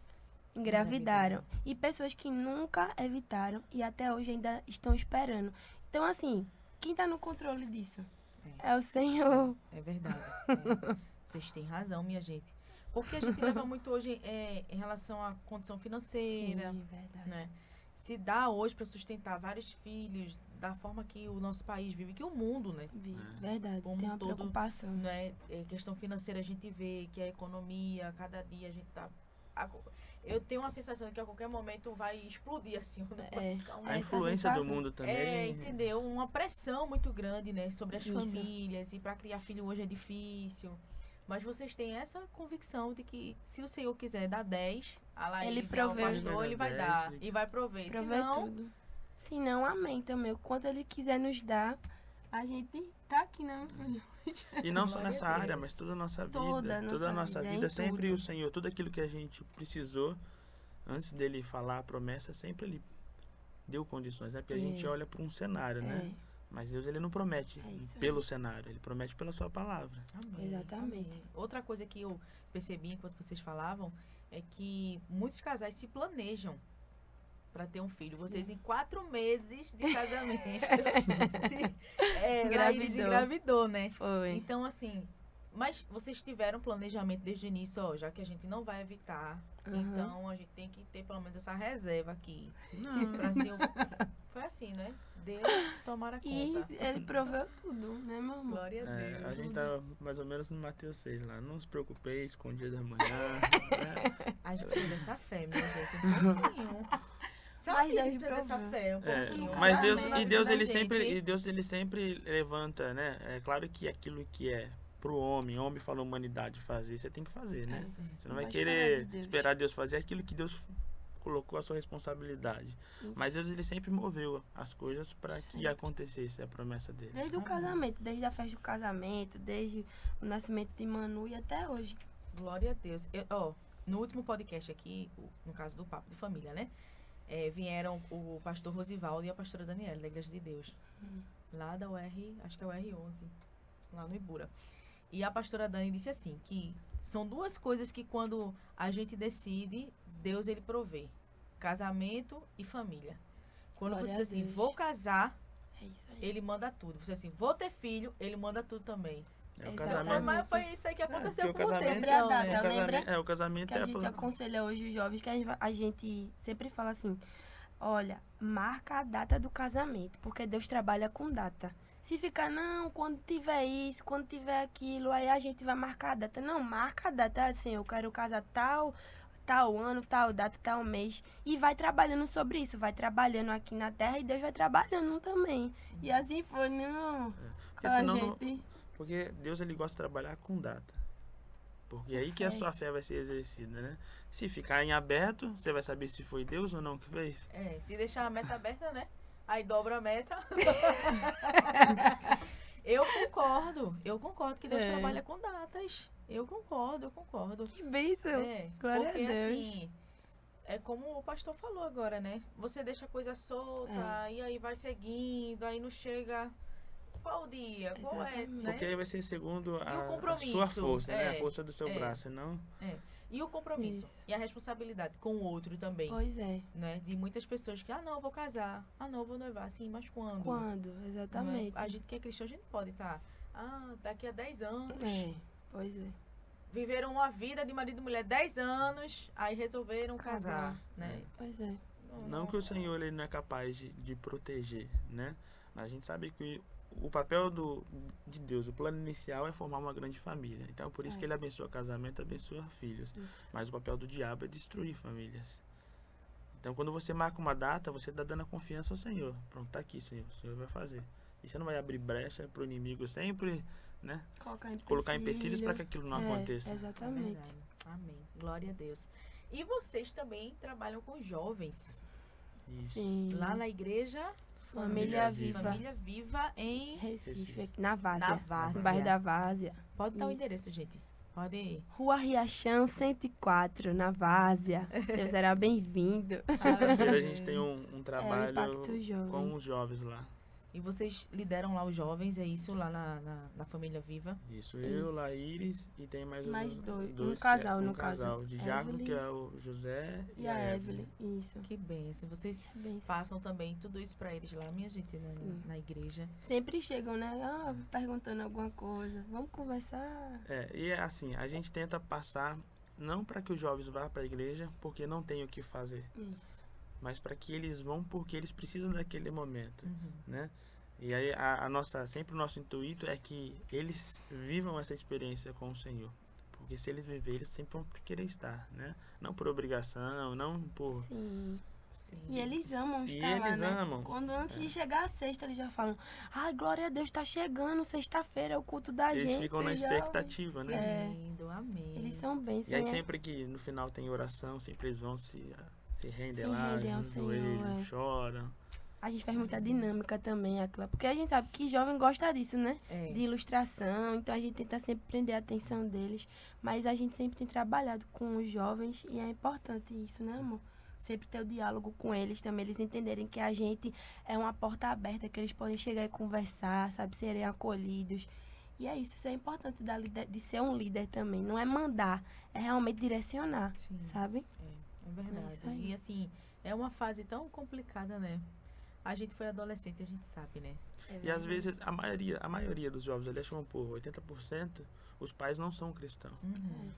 engravidaram. E pessoas que nunca evitaram e até hoje ainda estão esperando. Então, assim, quem tá no controle disso? É o Senhor. É verdade. É. Vocês têm razão, minha gente. Porque a gente leva muito hoje em relação à condição financeira, Sim, verdade. né? Se dá hoje para sustentar vários filhos da forma que o nosso país vive, que o mundo, né? Verdade, Como tem uma todo, preocupação. Né? Questão financeira a gente vê que a economia, cada dia a gente tá... Eu tenho uma sensação de que a qualquer momento vai explodir assim. É. A Essa influência do sensação. mundo também. Entendeu? Uma pressão muito grande, né? Sobre as Isso. famílias. E para criar filho hoje é difícil. Mas vocês têm essa convicção de que se o Senhor quiser dar 10, a Laís Ele é o provê. pastor, ele vai Ele vai dar. dar 10, E vai prover. Provê Senão, tudo. Se não, amém também. O quanto ele quiser nos dar, a gente tá aqui, né? E não só Glória nessa a Deus. área, mas toda a nossa vida. Toda a Toda a nossa nossa vida, vida, em sempre tudo. o Senhor, tudo aquilo que a gente precisou, antes dele falar a promessa, sempre ele deu condições, né? Porque a gente É. olha para um cenário, né? É, Mas Deus, ele não promete É isso aí. pelo cenário, ele promete pela sua palavra. amém, Exatamente. amém. Outra coisa que eu percebi enquanto vocês falavam é que muitos casais se planejam para ter um filho. Vocês em 4 meses de casamento. Laís engravidou, né? foi. Então, assim, mas vocês tiveram planejamento desde o início, ó, já que a gente não vai evitar, Aham. então a gente tem que ter pelo menos essa reserva aqui. Não. Pra ser Foi assim, né? Deus tomara E conta. ele proveu tudo, né, meu amor? Glória a É, Deus. a gente tá mais ou menos no Mateus 6 lá. Não se preocupeis com o dia da manhã. né? A gente precisa dessa fé, minha gente. Um pouquinho. Mas Sabe, Deus precisa dessa proveu. fé, um É, pouquinho. mas Amém. Deus, Na e Deus da ele gente. sempre, e Deus ele sempre levanta, né? É claro que aquilo que é pro homem fala a humanidade fazer, você tem que fazer, né? Você não vai Vai querer esperar de Deus. esperar Deus fazer aquilo que Deus colocou a sua responsabilidade. Isso. Mas Deus ele sempre moveu as coisas para que acontecesse a promessa dele. Desde o casamento, desde a festa do casamento, desde o nascimento de Manu e até hoje. Glória a Deus. No último podcast aqui, no caso do Papo de Família, né? Vieram o pastor Rosivaldo e a pastora Daniela, da Igreja de Deus. Lá da UR, acho que é o UR11, lá no Ibura. E a pastora Dani disse assim, que são 2 coisas que quando a gente decide, Deus ele provê. Casamento e família. Quando Glória você a diz assim, Deus. vou casar, É isso aí. ele manda tudo. Você assim, vou ter filho, ele manda tudo também. É o Exatamente. casamento. Mas foi isso aí que aconteceu porque com o vocês, casamento- Sobre a então, data, né? lembra? O casamento Que a é gente aconselha hoje os jovens, que a gente sempre fala assim, olha, marca a data do casamento, porque Deus trabalha com data. Se ficar, não, quando tiver isso, quando tiver aquilo, aí a gente vai marcar a data. Não, marca a data, assim, eu quero casar tal ano, tal data, tal mês. E vai trabalhando sobre isso, vai trabalhando aqui na terra e Deus vai trabalhando também. E assim foi, né, meu amor? Porque A senão gente... Porque Deus ele gosta de trabalhar com data. Porque é aí que a fé. sua fé vai ser exercida, né? Se ficar em aberto, você vai saber se foi Deus ou não que fez. Se deixar a meta aberta, né? Aí dobra a meta. Eu concordo que Deus É. trabalha com datas. Eu concordo. Que bênção. Glória a Porque Deus. assim, é como o pastor falou agora, né? Você deixa a coisa solta, e aí vai seguindo, aí não chega. Qual o dia? Qual é, Exatamente. né? Porque aí vai ser segundo E o a compromisso? sua força, né? A É, força do seu é. braço, não? E o compromisso. Isso. E a responsabilidade com o outro também. Pois é. Né? De muitas pessoas que, não, eu vou casar. Não, eu vou noivar. Sim, mas quando? Quando? Não é? Exatamente. A gente que é cristão, a gente pode estar. Daqui a 10 anos. Pois é. viveram uma vida de marido e mulher 10 anos, aí resolveram casar, né? Pois é. Não que o Senhor ele não é capaz de proteger, né? Mas a gente sabe que o papel de Deus, o plano inicial é formar uma grande família. Então, por isso que ele abençoa casamento, abençoa filhos. Mas o papel do diabo é destruir famílias. Então, quando você marca uma data, você está dando a confiança ao Senhor. Pronto, tá aqui, Senhor. O Senhor vai fazer. E você não vai abrir brecha para o inimigo sempre, né? Colocar empecilhos para que aquilo não aconteça. Exatamente. Amém. Glória a Deus. E vocês também trabalham com jovens. Isso. Sim. Lá na igreja Família Viva. Família Viva em Recife, aqui na Várzea. Na Várzea. No bairro da Várzea. Pode dar o Isso. endereço, gente. Pode ir. Rua Riachão 104, na Várzea. Você será bem-vindo. Sexta-feira a gente tem um É o trabalho Impacto Jovem. com os jovens lá. E vocês lideram lá os jovens, é isso? Lá na Família Viva? Isso, eu, Laíris e tem mais dois. que Um casal, um no casal caso. de Diácono, Evelyn que é o José E a Evelyn. Isso. Que bênção. Vocês Bem, passam também tudo isso pra eles lá, minha gente, Sim. na igreja. sempre chegam, né? Perguntando alguma coisa. Vamos conversar. E é assim, a gente tenta passar, não para que os jovens vá para a igreja, porque não tem o que fazer, Isso. mas para que eles vão porque eles precisam daquele momento, Uhum. né? E aí sempre o nosso intuito é que eles vivam essa experiência com o Senhor. Porque se eles viverem, eles sempre vão querer estar, né? Não por obrigação, não por... Sim. Sim. E eles amam E estar lá, eles né? amam. Quando antes de chegar a sexta, eles já falam: ai, glória a Deus, tá chegando, sexta-feira é o culto da Eles gente. ficam na já- expectativa, Que né? lindo, amém. Eles são bênçãos. E aí né? sempre que no final tem oração, sempre eles vão se rendem Se lá, rendem ao no Senhor, joelho, é. choram. A gente faz muita dinâmica também, aquela. Porque a gente sabe que jovem gosta disso, né? É. De ilustração, então a gente tenta sempre prender a atenção deles. Mas a gente sempre tem trabalhado com os jovens e é importante isso, né, amor? Sempre ter o diálogo com eles também, eles entenderem que a gente é uma porta aberta, que eles podem chegar e conversar, sabe, serem acolhidos. E é isso é importante de ser um líder também. Não é mandar, é realmente direcionar, Sim. sabe? É verdade. É isso aí. E assim, é uma fase tão complicada, né? A gente foi adolescente, a gente sabe, né? E às vezes a maioria dos jovens, aliás, chamam por 80%, os pais não são cristãos. Uhum.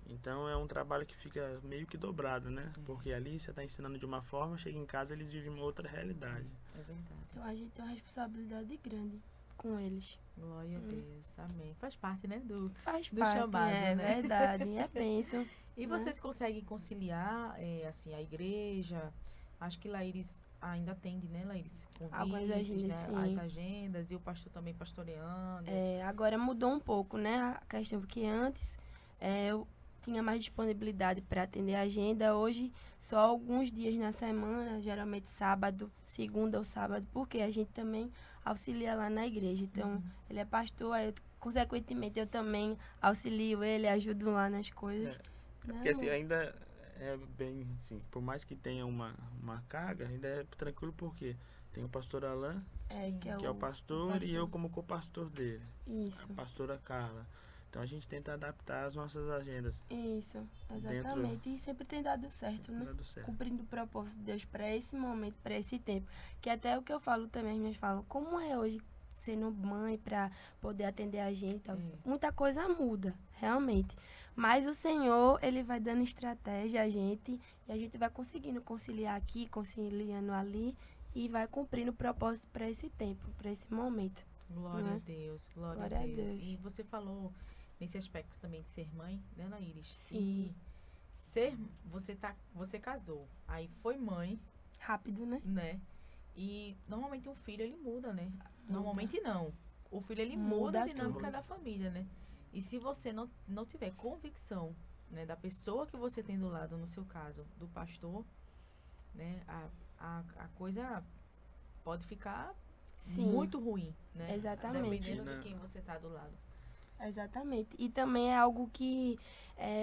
Então é um trabalho que fica meio que dobrado, né? Porque ali você está ensinando de uma forma, chega em casa eles vivem uma outra realidade. É verdade. Então a gente tem uma responsabilidade grande com eles. Glória a Deus. Amém. Faz parte, né? Faz Do parte, chamado, é né? verdade, é bênção. E Né? vocês conseguem conciliar, assim, a igreja? Acho que Laíris ainda atende, né, Laíris? Algumas Convites, agendas, né? sim. As agendas, e o pastor também pastoreando. Agora mudou um pouco, né, a questão, porque antes eu tinha mais disponibilidade para atender a agenda. Hoje, só alguns dias na semana, geralmente sábado, segunda ou sábado, porque a gente também auxilia lá na igreja. Então, ele é pastor, aí consequentemente eu também auxilio ele, ajudo lá nas coisas. né, Porque assim, amor? ainda é bem assim, por mais que tenha uma carga, ainda é tranquilo porque tem o pastor Alain, que que é o pastor, e eu como co-pastor dele, Isso, a pastora Carla. Então a gente tenta adaptar as nossas agendas. isso, exatamente. E sempre tem dado certo, né? Dando certo. Cumprindo o propósito de Deus para esse momento, para esse tempo. Que até o que eu falo também, as minhas falam, como é hoje sendo mãe para poder atender a gente, e tal. Muita coisa muda, realmente. Mas o Senhor, ele vai dando estratégia a gente e a gente vai conseguindo conciliar aqui, conciliando ali e vai cumprindo o propósito para esse tempo, para esse momento. Glória Né? a Deus, glória Glória a a Deus. Deus. E você falou nesse aspecto também de ser mãe, né, Laíris? Sim. E você casou, aí foi mãe, Rápido, né? né? E normalmente um filho ele muda, né? Muda. Normalmente não. O filho ele Muda muda a dinâmica tudo. da família, né? E se você não tiver convicção, né, da pessoa que você tem do lado, no seu caso, do pastor, né, a coisa pode ficar Sim. muito ruim, né? Exatamente. Dependendo Né? de quem você tá do lado. Exatamente. E também é algo que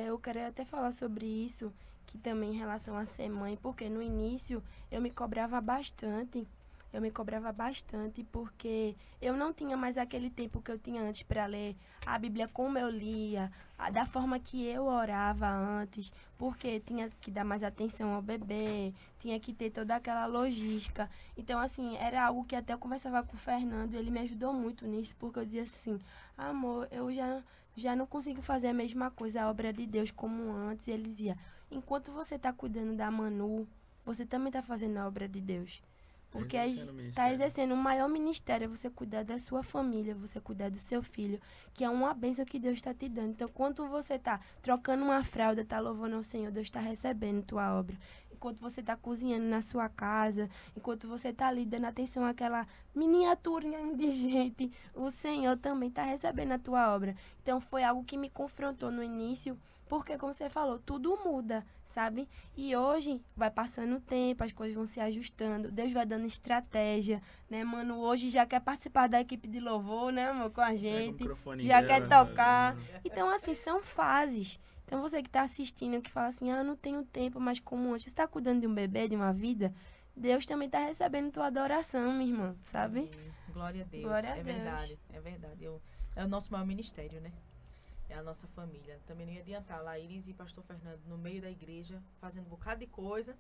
eu quero até falar sobre isso, que também em relação a ser mãe, porque no início eu me cobrava bastante. Eu me cobrava bastante porque eu não tinha mais aquele tempo que eu tinha antes para ler a Bíblia como eu lia, da forma que eu orava antes, porque tinha que dar mais atenção ao bebê, tinha que ter toda aquela logística. Então, assim, era algo que até eu conversava com o Fernando, ele me ajudou muito nisso, porque eu dizia assim, amor, eu já já não consigo fazer a mesma coisa, a obra de Deus como antes. E ele dizia, enquanto você está cuidando da Manu, você também está fazendo a obra de Deus. Porque exercendo o está ministério. exercendo o maior ministério, é você cuidar da sua família, você cuidar do seu filho, que é uma bênção que Deus está te dando. Então, quando você está trocando uma fralda, está louvando ao Senhor, Deus está recebendo tua obra. Enquanto você está cozinhando na sua casa, enquanto você está ali dando atenção àquela miniaturinha de gente, o Senhor também está recebendo a tua obra. Então, foi algo que me confrontou no início, porque, como você falou, tudo muda, sabe? E hoje vai passando o tempo, as coisas vão se ajustando, Deus vai dando estratégia, né, mano? Hoje já quer participar da equipe de louvor, né, amor, com a Pega o gente, microfone já dela, quer tocar. Então, assim, são fases. Então, você que está assistindo, que fala assim, não tenho tempo, mas como antes, você está cuidando de um bebê, de uma vida, Deus também está recebendo tua adoração, minha irmã, sabe? Amém. Glória a Deus. Glória a é Deus. verdade, é verdade. É o nosso maior ministério, né? É a nossa família. Também não ia adiantar Laíris e pastor Fernando no meio da igreja, fazendo um bocado de coisa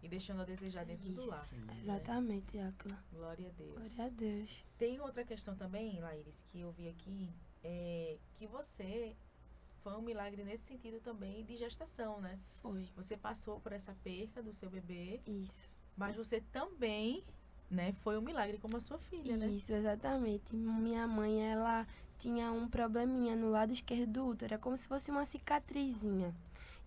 e deixando a desejar dentro do lar. Sim. Exatamente, Áquila. Glória a Deus. Glória a Deus. Tem outra questão também, Laíris, que eu vi aqui, que você foi um milagre nesse sentido também de gestação, né? Foi. Você passou por essa perca do seu bebê, Isso. mas você também, né, foi um milagre como a sua filha, né? Isso, exatamente. Minha mãe, ela tinha um probleminha no lado esquerdo do útero, era como se fosse uma cicatrizinha.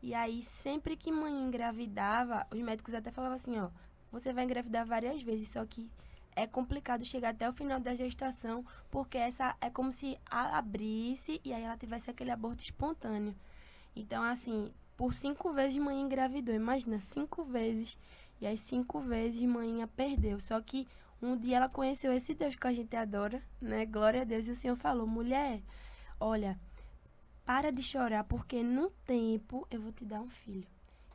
E aí, sempre que mãe engravidava, os médicos até falavam assim, ó, você vai engravidar várias vezes, só que é complicado chegar até o final da gestação, porque essa é como se abrisse e aí ela tivesse aquele aborto espontâneo. Então, assim, por 5 vezes mãe engravidou, imagina, 5 vezes. E as 5 vezes mãe perdeu, só que um dia ela conheceu esse Deus que a gente adora, né? Glória a Deus. E o Senhor falou, mulher, olha, para de chorar, porque no tempo eu vou te dar um filho.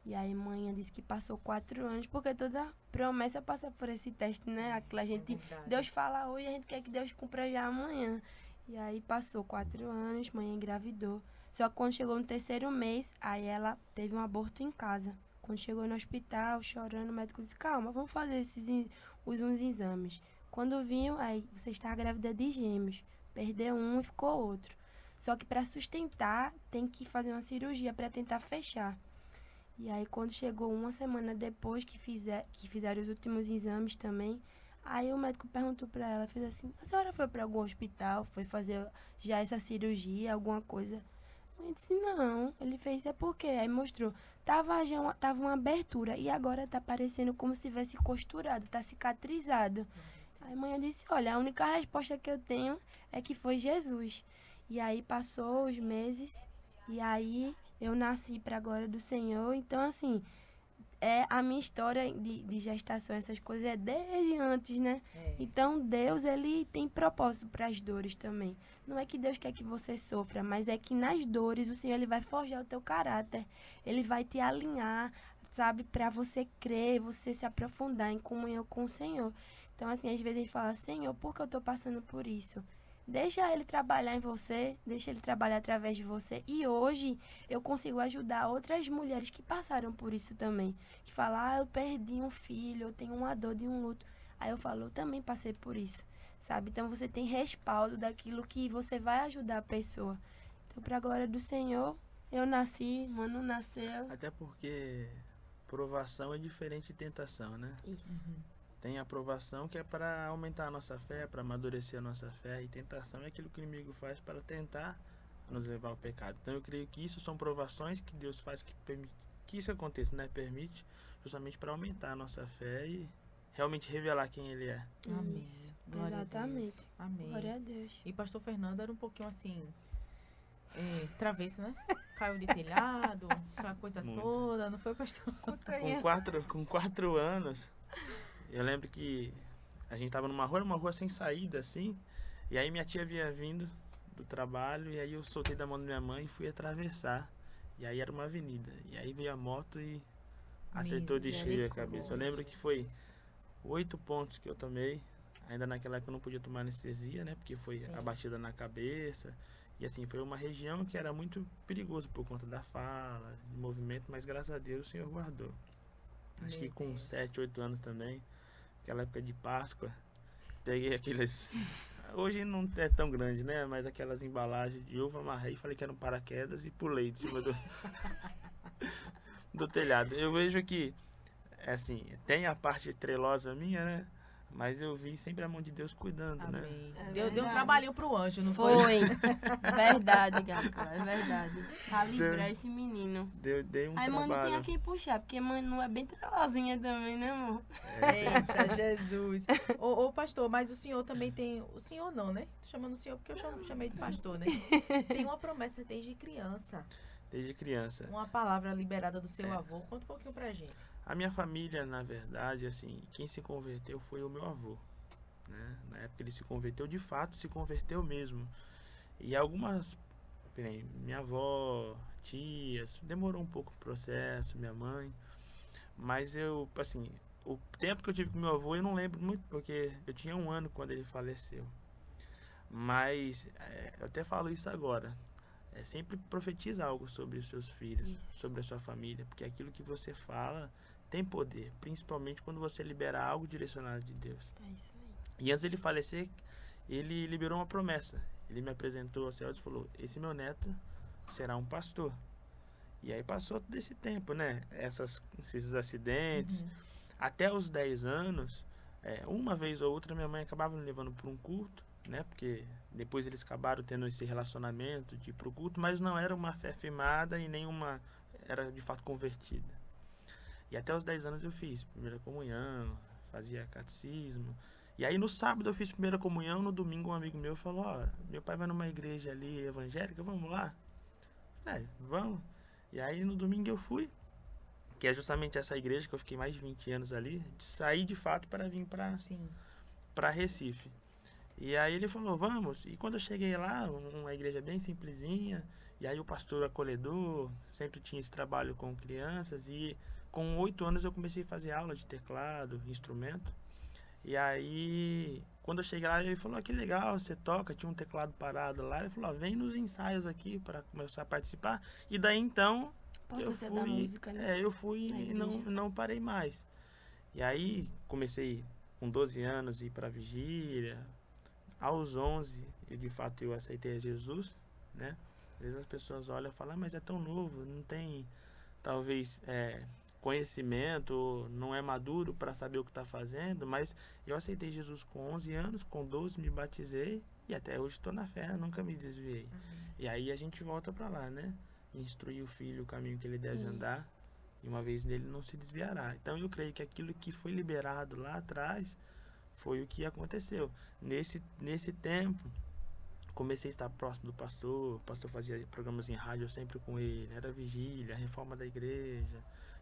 E aí mãe disse que passou 4 anos, porque toda promessa passa por esse teste, né? Aquela gente, verdade. Deus fala hoje, a gente quer que Deus cumpra já amanhã. E aí passou 4 anos, mãe engravidou. Só que quando chegou no 3º mês, aí ela teve um aborto em casa. Quando chegou no hospital, chorando, o médico disse, calma, vamos fazer uns exames. Quando viu, aí você está grávida de gêmeos. Perdeu um e ficou outro. Só que para sustentar, tem que fazer uma cirurgia para tentar fechar. E aí quando chegou uma semana depois que fizeram os últimos exames também, aí o médico perguntou para ela, fez assim, a senhora foi para algum hospital, foi fazer já essa cirurgia, alguma coisa? Eu disse, não. Ele fez, é porque aí mostrou. Tava uma abertura e agora tá parecendo como se tivesse costurado, tá cicatrizado. Aí a mãe disse, olha, a única resposta que eu tenho é que foi Jesus. E aí passou os meses e aí eu nasci para a glória do Senhor. Então, assim, a minha história de gestação, essas coisas, é desde antes, né? Então, Deus, ele tem propósito para as dores também. Não é que Deus quer que você sofra, mas é que nas dores o Senhor, ele vai forjar o teu caráter. Ele vai te alinhar, sabe? Para você crer, você se aprofundar em comunhão com o Senhor. Então, assim, às vezes a gente fala, Senhor, por que eu tô passando por isso? Deixa ele trabalhar em você, deixa ele trabalhar através de você. E hoje eu consigo ajudar outras mulheres que passaram por isso também. Que falam, eu perdi um filho, eu tenho uma dor de um luto. Aí eu falo, eu também passei por isso, sabe? Então você tem respaldo daquilo que você vai ajudar a pessoa. Então, pra glória do Senhor, eu nasci, Manu nasceu. Até porque provação é diferente de tentação, né? Isso. Tem a aprovação que é para aumentar a nossa fé, para amadurecer a nossa fé. E tentação é aquilo que o inimigo faz para tentar nos levar ao pecado. Então eu creio que isso são provações que Deus faz que isso aconteça, né? Permite justamente para aumentar a nossa fé e realmente revelar quem Ele é. Amém. Isso. Glória a Exatamente. Deus. Amém. Glória a Deus. E pastor Fernando era um pouquinho assim, travesso, né? Caiu de telhado, aquela coisa Muito. toda, não foi, pastor? Com 4 anos, eu lembro que a gente tava numa rua sem saída, assim, e aí minha tia vinha vindo do trabalho, e aí eu soltei da mão da minha mãe e fui atravessar. E aí era uma avenida, e aí veio a moto e acertou de cheio a cabeça. Eu lembro que foi 8 pontos que eu tomei, ainda naquela época eu não podia tomar anestesia, né, porque foi Sim. a batida na cabeça. E assim, foi uma região que era muito perigoso por conta da fala, de movimento, mas graças a Deus o Senhor guardou. Acho que com 7, 8 anos também, aquela época de Páscoa, peguei Hoje não é tão grande, né? Mas aquelas embalagens de uva, amarrei, falei que era um paraquedas e pulei de cima do telhado. Eu vejo que, assim, tem a parte trelosa minha, né? Mas eu vi sempre a mão de Deus cuidando, né? Amém. É Deu um verdade. trabalhinho pro anjo, não foi? Foi. Verdade, Gato. É verdade. Calibrar esse menino. Dei um Aí, mano, tem trabalho. a quem puxar, porque Manu é bem trelosinha também, né, amor? Eita, Jesus. Ô, pastor, mas o senhor também tem... O senhor não, né? Tô chamando o senhor porque eu chamei de pastor, né? Tem uma promessa desde criança. Desde criança. Uma palavra liberada do seu avô. Conta um pouquinho pra gente. A minha família, na verdade, assim, quem se converteu foi o meu avô, né? Na época ele se converteu, de fato se converteu mesmo. E algumas, que nem minha avó, tias, demorou um pouco o processo, minha mãe. Mas eu, assim, o tempo que eu tive com meu avô eu não lembro muito, porque eu tinha 1 ano quando ele faleceu. Mas, eu até falo isso agora. Sempre profetiza algo sobre os seus filhos, Isso. sobre a sua família, porque aquilo que você fala tem poder, principalmente quando você libera algo direcionado de Deus. É isso aí. E antes dele falecer, ele liberou uma promessa. Ele me apresentou aos céus e falou: esse meu neto será um pastor. E aí passou todo esse tempo, né? Esses acidentes. Uhum. Até os 10 anos, uma vez ou outra, minha mãe acabava me levando para um culto, né? Porque depois eles acabaram tendo esse relacionamento de ir pro culto, mas não era uma fé firmada e nenhuma era de fato convertida. E até os 10 anos eu fiz primeira comunhão, fazia catecismo. E aí no sábado eu fiz primeira comunhão, no domingo um amigo meu falou: ó, meu pai vai numa igreja ali evangélica, vamos lá? Vamos. E aí no domingo eu fui, que é justamente essa igreja que eu fiquei mais de 20 anos ali, saí de fato para vir Sim. para Recife. E aí ele falou: vamos. E quando eu cheguei lá, uma igreja bem simplesinha, e aí o pastor acolhedor, sempre tinha esse trabalho com crianças, e com 8 anos eu comecei a fazer aula de teclado, instrumento. E aí, quando eu cheguei lá, ele falou: que legal, você toca, tinha um teclado parado lá. Ele falou: vem nos ensaios aqui para começar a participar. E daí então, eu Importância da fui, música, né? eu fui Na e igreja. não parei mais. E aí, comecei com 12 anos a ir para vigília. Aos 11, de fato eu aceitei a Jesus, né? Às vezes as pessoas olham e falam: mas é tão novo, não tem talvez conhecimento, não é maduro para saber o que está fazendo, mas eu aceitei Jesus com 11 anos, com 12 me batizei e até hoje estou na fé, nunca me desviei. E aí a gente volta para lá, né? Instruir o filho o caminho que ele deve Isso. andar, e uma vez nele não se desviará. Então eu creio que aquilo que foi liberado lá atrás foi o que aconteceu. Nesse tempo, comecei a estar próximo do pastor. O pastor fazia programas em rádio, eu sempre com ele. Era vigília, reforma da igreja,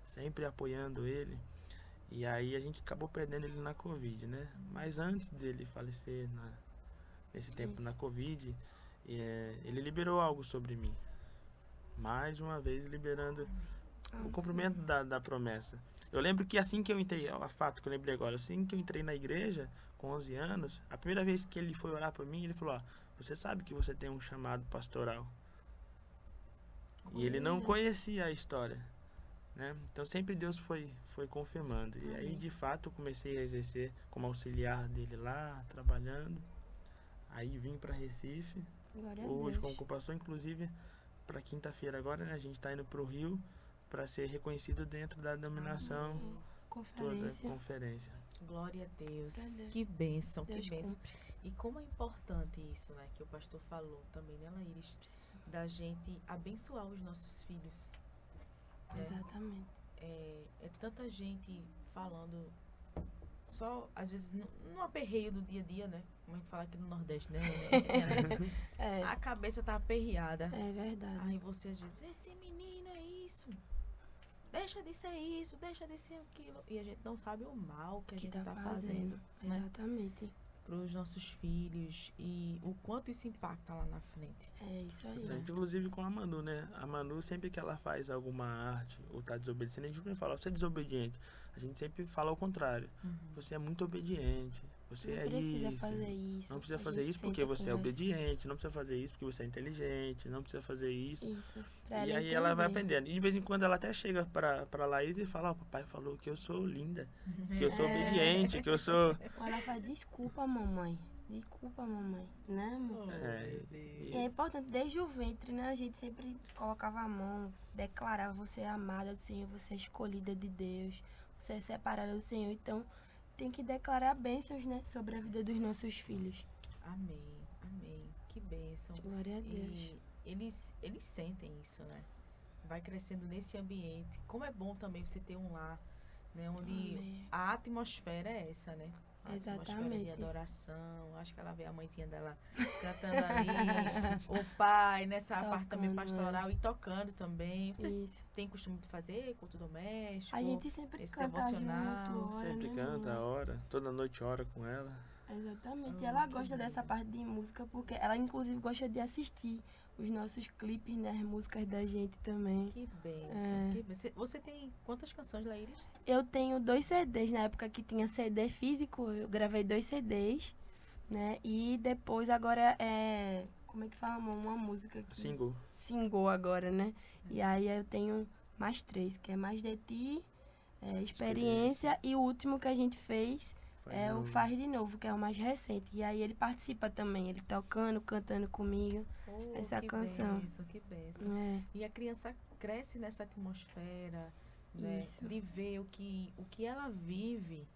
sempre apoiando ele. E aí a gente acabou perdendo ele na Covid, né? Mas antes dele falecer nesse tempo Isso. na Covid, ele liberou algo sobre mim. Mais uma vez liberando o cumprimento da promessa. Eu lembro que assim que eu entrei, o fato que eu lembrei agora, assim que eu entrei na igreja, com 11 anos, a primeira vez que ele foi orar por mim, ele falou: ó, você sabe que você tem um chamado pastoral. E ele não conhecia a história, né? Então sempre Deus foi confirmando. E aí, de fato, eu comecei a exercer como auxiliar dele lá, trabalhando. Aí vim para Recife, Glória a hoje Deus. como pastor, inclusive para quinta-feira agora, né? A gente está indo para o Rio para ser reconhecido dentro da denominação toda Conferência. conferência. Glória a Deus. Cadê? Que bênção, Deus que bênção. cumpre. E como é importante isso, né? Que o pastor falou também, né, Laíris? Da gente abençoar os nossos filhos. Né? Exatamente. É tanta gente falando só, às vezes, no aperreio do dia a dia, né? Como a gente fala aqui no Nordeste, né? É, A cabeça tá aperreada. é verdade. Aí você às vezes, esse menino é isso. Deixa de ser isso, deixa de ser aquilo. E a gente não sabe o mal que a gente tá fazendo, né? Exatamente. Pros nossos filhos e o quanto isso impacta lá na frente. É isso aí. Inclusive com a Manu, né? A Manu, sempre que ela faz alguma arte ou tá desobedecendo, a gente nunca fala: você é desobediente. A gente sempre fala ao contrário: você é muito obediente. Você Não é precisa isso. fazer isso. Não precisa A fazer gente isso porque sempre você é conversa. obediente. Não precisa fazer isso porque você é inteligente. Não precisa fazer isso. Isso. E Pra aí ela vai entender. aprendendo. E de vez em quando ela até chega pra Laís e fala: ó, papai falou que eu sou linda, que eu sou obediente, que eu sou... Ou ela faz: desculpa, mamãe. de culpa, mamãe, né, amor? É, E é importante, desde o ventre, né? A gente sempre colocava a mão, declarava: você é amada do Senhor, você é escolhida de Deus, você é separada do Senhor. Então, tem que declarar bênçãos, né? Sobre a vida dos nossos filhos. Amém, amém. Que bênção. Glória a Deus. E eles sentem isso, né? Vai crescendo nesse ambiente. Como é bom também você ter um lar, né? Onde Amém. a atmosfera é essa, né? A atmosfera de Exatamente. adoração. Acho que ela vê a mãezinha dela cantando ali. O pai, nessa parte também Tocando, pastoral. E tocando também. Vocês Isso. têm costume de fazer culto doméstico? A gente sempre esse canta devocional, junto, ora, sempre né, canta, mamãe? ora, toda noite ora com ela. Exatamente. Ah, Ela que gosta dessa lindo. parte de música porque ela, inclusive, gosta de assistir os nossos clipes, né? As músicas da gente também. Que bênção. É. Que bênção. Você tem quantas canções, Laíris? Eu tenho 2 CDs, na época que tinha CD físico, eu gravei 2 CDs, né? E depois agora como é que fala, amor? Uma música que Single. single agora, né? E aí eu tenho mais 3, que é Mais de Ti, Experiência, e o último que a gente fez é o Faz de Novo, que é o mais recente. E aí ele participa também, ele tocando, cantando comigo. Oh, Essa que canção. bênção, que bênção. É, E a criança cresce nessa atmosfera, né? Isso. De ver o que ela vive,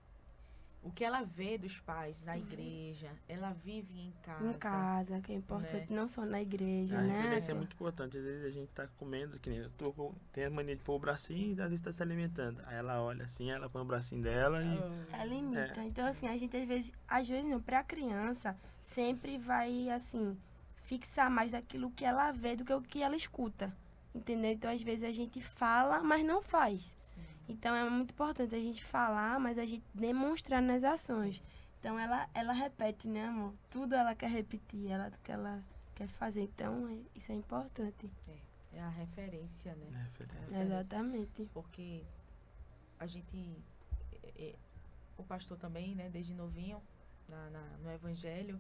o que ela vê dos pais na igreja, ela vive em casa. em casa, que é importante, não só na igreja, A né? referência é muito importante. Às vezes a gente tá comendo, que nem tem a mania de pôr o bracinho e às vezes tá se alimentando. Aí ela olha assim, ela põe o bracinho dela e. Ela imita. Então, assim, a gente às vezes não, pra criança, sempre vai, assim, fixar mais aquilo que ela vê do que o que ela escuta. Entendeu? Então, às vezes a gente fala, mas não faz. Sim. Então, é muito importante a gente falar, mas a gente demonstrar nas ações. Então, ela repete, né, amor? Tudo ela quer repetir, que ela quer fazer. Então, isso é importante. É a referência, né? É, referência. Referência. Exatamente. Porque a gente, o pastor também, né, desde novinho, no evangelho,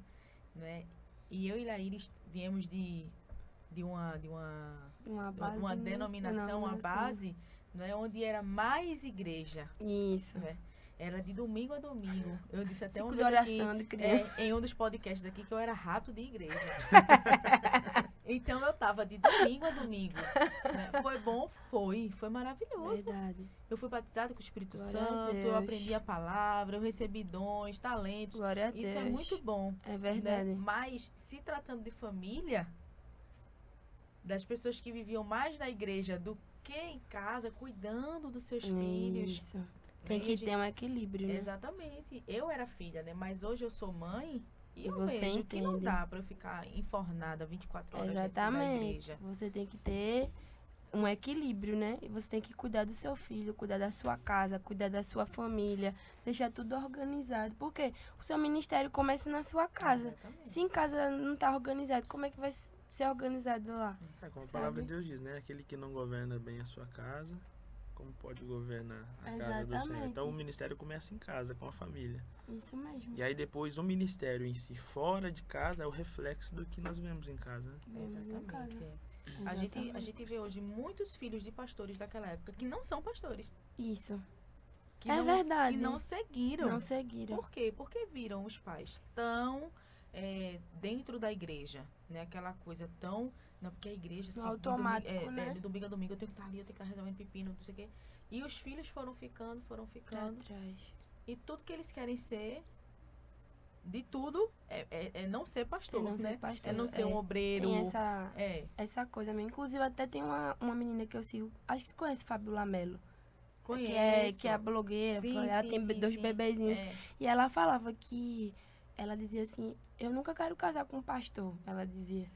né, e eu e Laíris viemos de Uma base, uma né? denominação, uma base, né, onde era mais igreja, Isso. né? Era de domingo a domingo. Eu disse até Ciclo uma de vez aqui, oração de criança. em um dos podcasts aqui, que eu era rato de igreja. Então eu tava de domingo a domingo. Né? Foi bom? Foi maravilhoso. Verdade. Eu fui batizada com o Espírito Glória a Santo, eu Deus. aprendi a palavra, eu recebi dons, talentos. Glória a Deus. Isso é muito bom. É Né? verdade. Mas, se tratando de família, das pessoas que viviam mais na igreja do que em casa, cuidando dos seus filhos. Isso. né? Tem E a que gente- ter um equilíbrio, né? Exatamente. Eu era filha, né? Mas hoje eu sou mãe e E eu você vejo que não entende. dá pra eu ficar enfornada 24 horas dentro da Exatamente. igreja. Você tem que ter um equilíbrio, né? E você tem que cuidar do seu filho, cuidar da sua casa, cuidar da sua família, deixar tudo organizado. Porque o seu ministério começa na sua casa. Exatamente. Se em casa não tá organizado, como é que vai ser organizado lá? É como a Sabe? palavra de Deus diz, né? Aquele que não governa bem a sua casa, como pode governar a casa do Senhor? Exatamente. Então o ministério começa em casa, com a família. Isso mesmo. E aí depois o ministério em si, fora de casa, é o reflexo do que nós vemos em casa. Né? Vemos em casa. Exatamente. A Exatamente. gente vê hoje muitos filhos de pastores daquela época que não são pastores. Isso. Que É não, verdade. Que não seguiram. Não seguiram. Por quê? Porque viram os pais tão dentro da igreja, né? Aquela coisa tão... Não, porque a igreja... No de automático, domingo, né? De domingo a domingo eu tenho que estar ali, eu tenho que estar resolvendo pepino, não sei o quê. E os filhos foram ficando. Pra trás. E tudo que eles querem ser, de tudo, é não ser pastor, É não ser né? pastor, É não ser um é. obreiro. Tem essa, É, essa coisa mesmo. Inclusive, até tem uma menina que eu sigo, acho que tu conhece, Fabiola Mello. conheço. Que é a blogueira. Sim, ela sim, tem sim, 2 sim. bebezinhos. É. E ela falava que... Ela dizia assim, eu nunca quero casar com um pastor, ela dizia.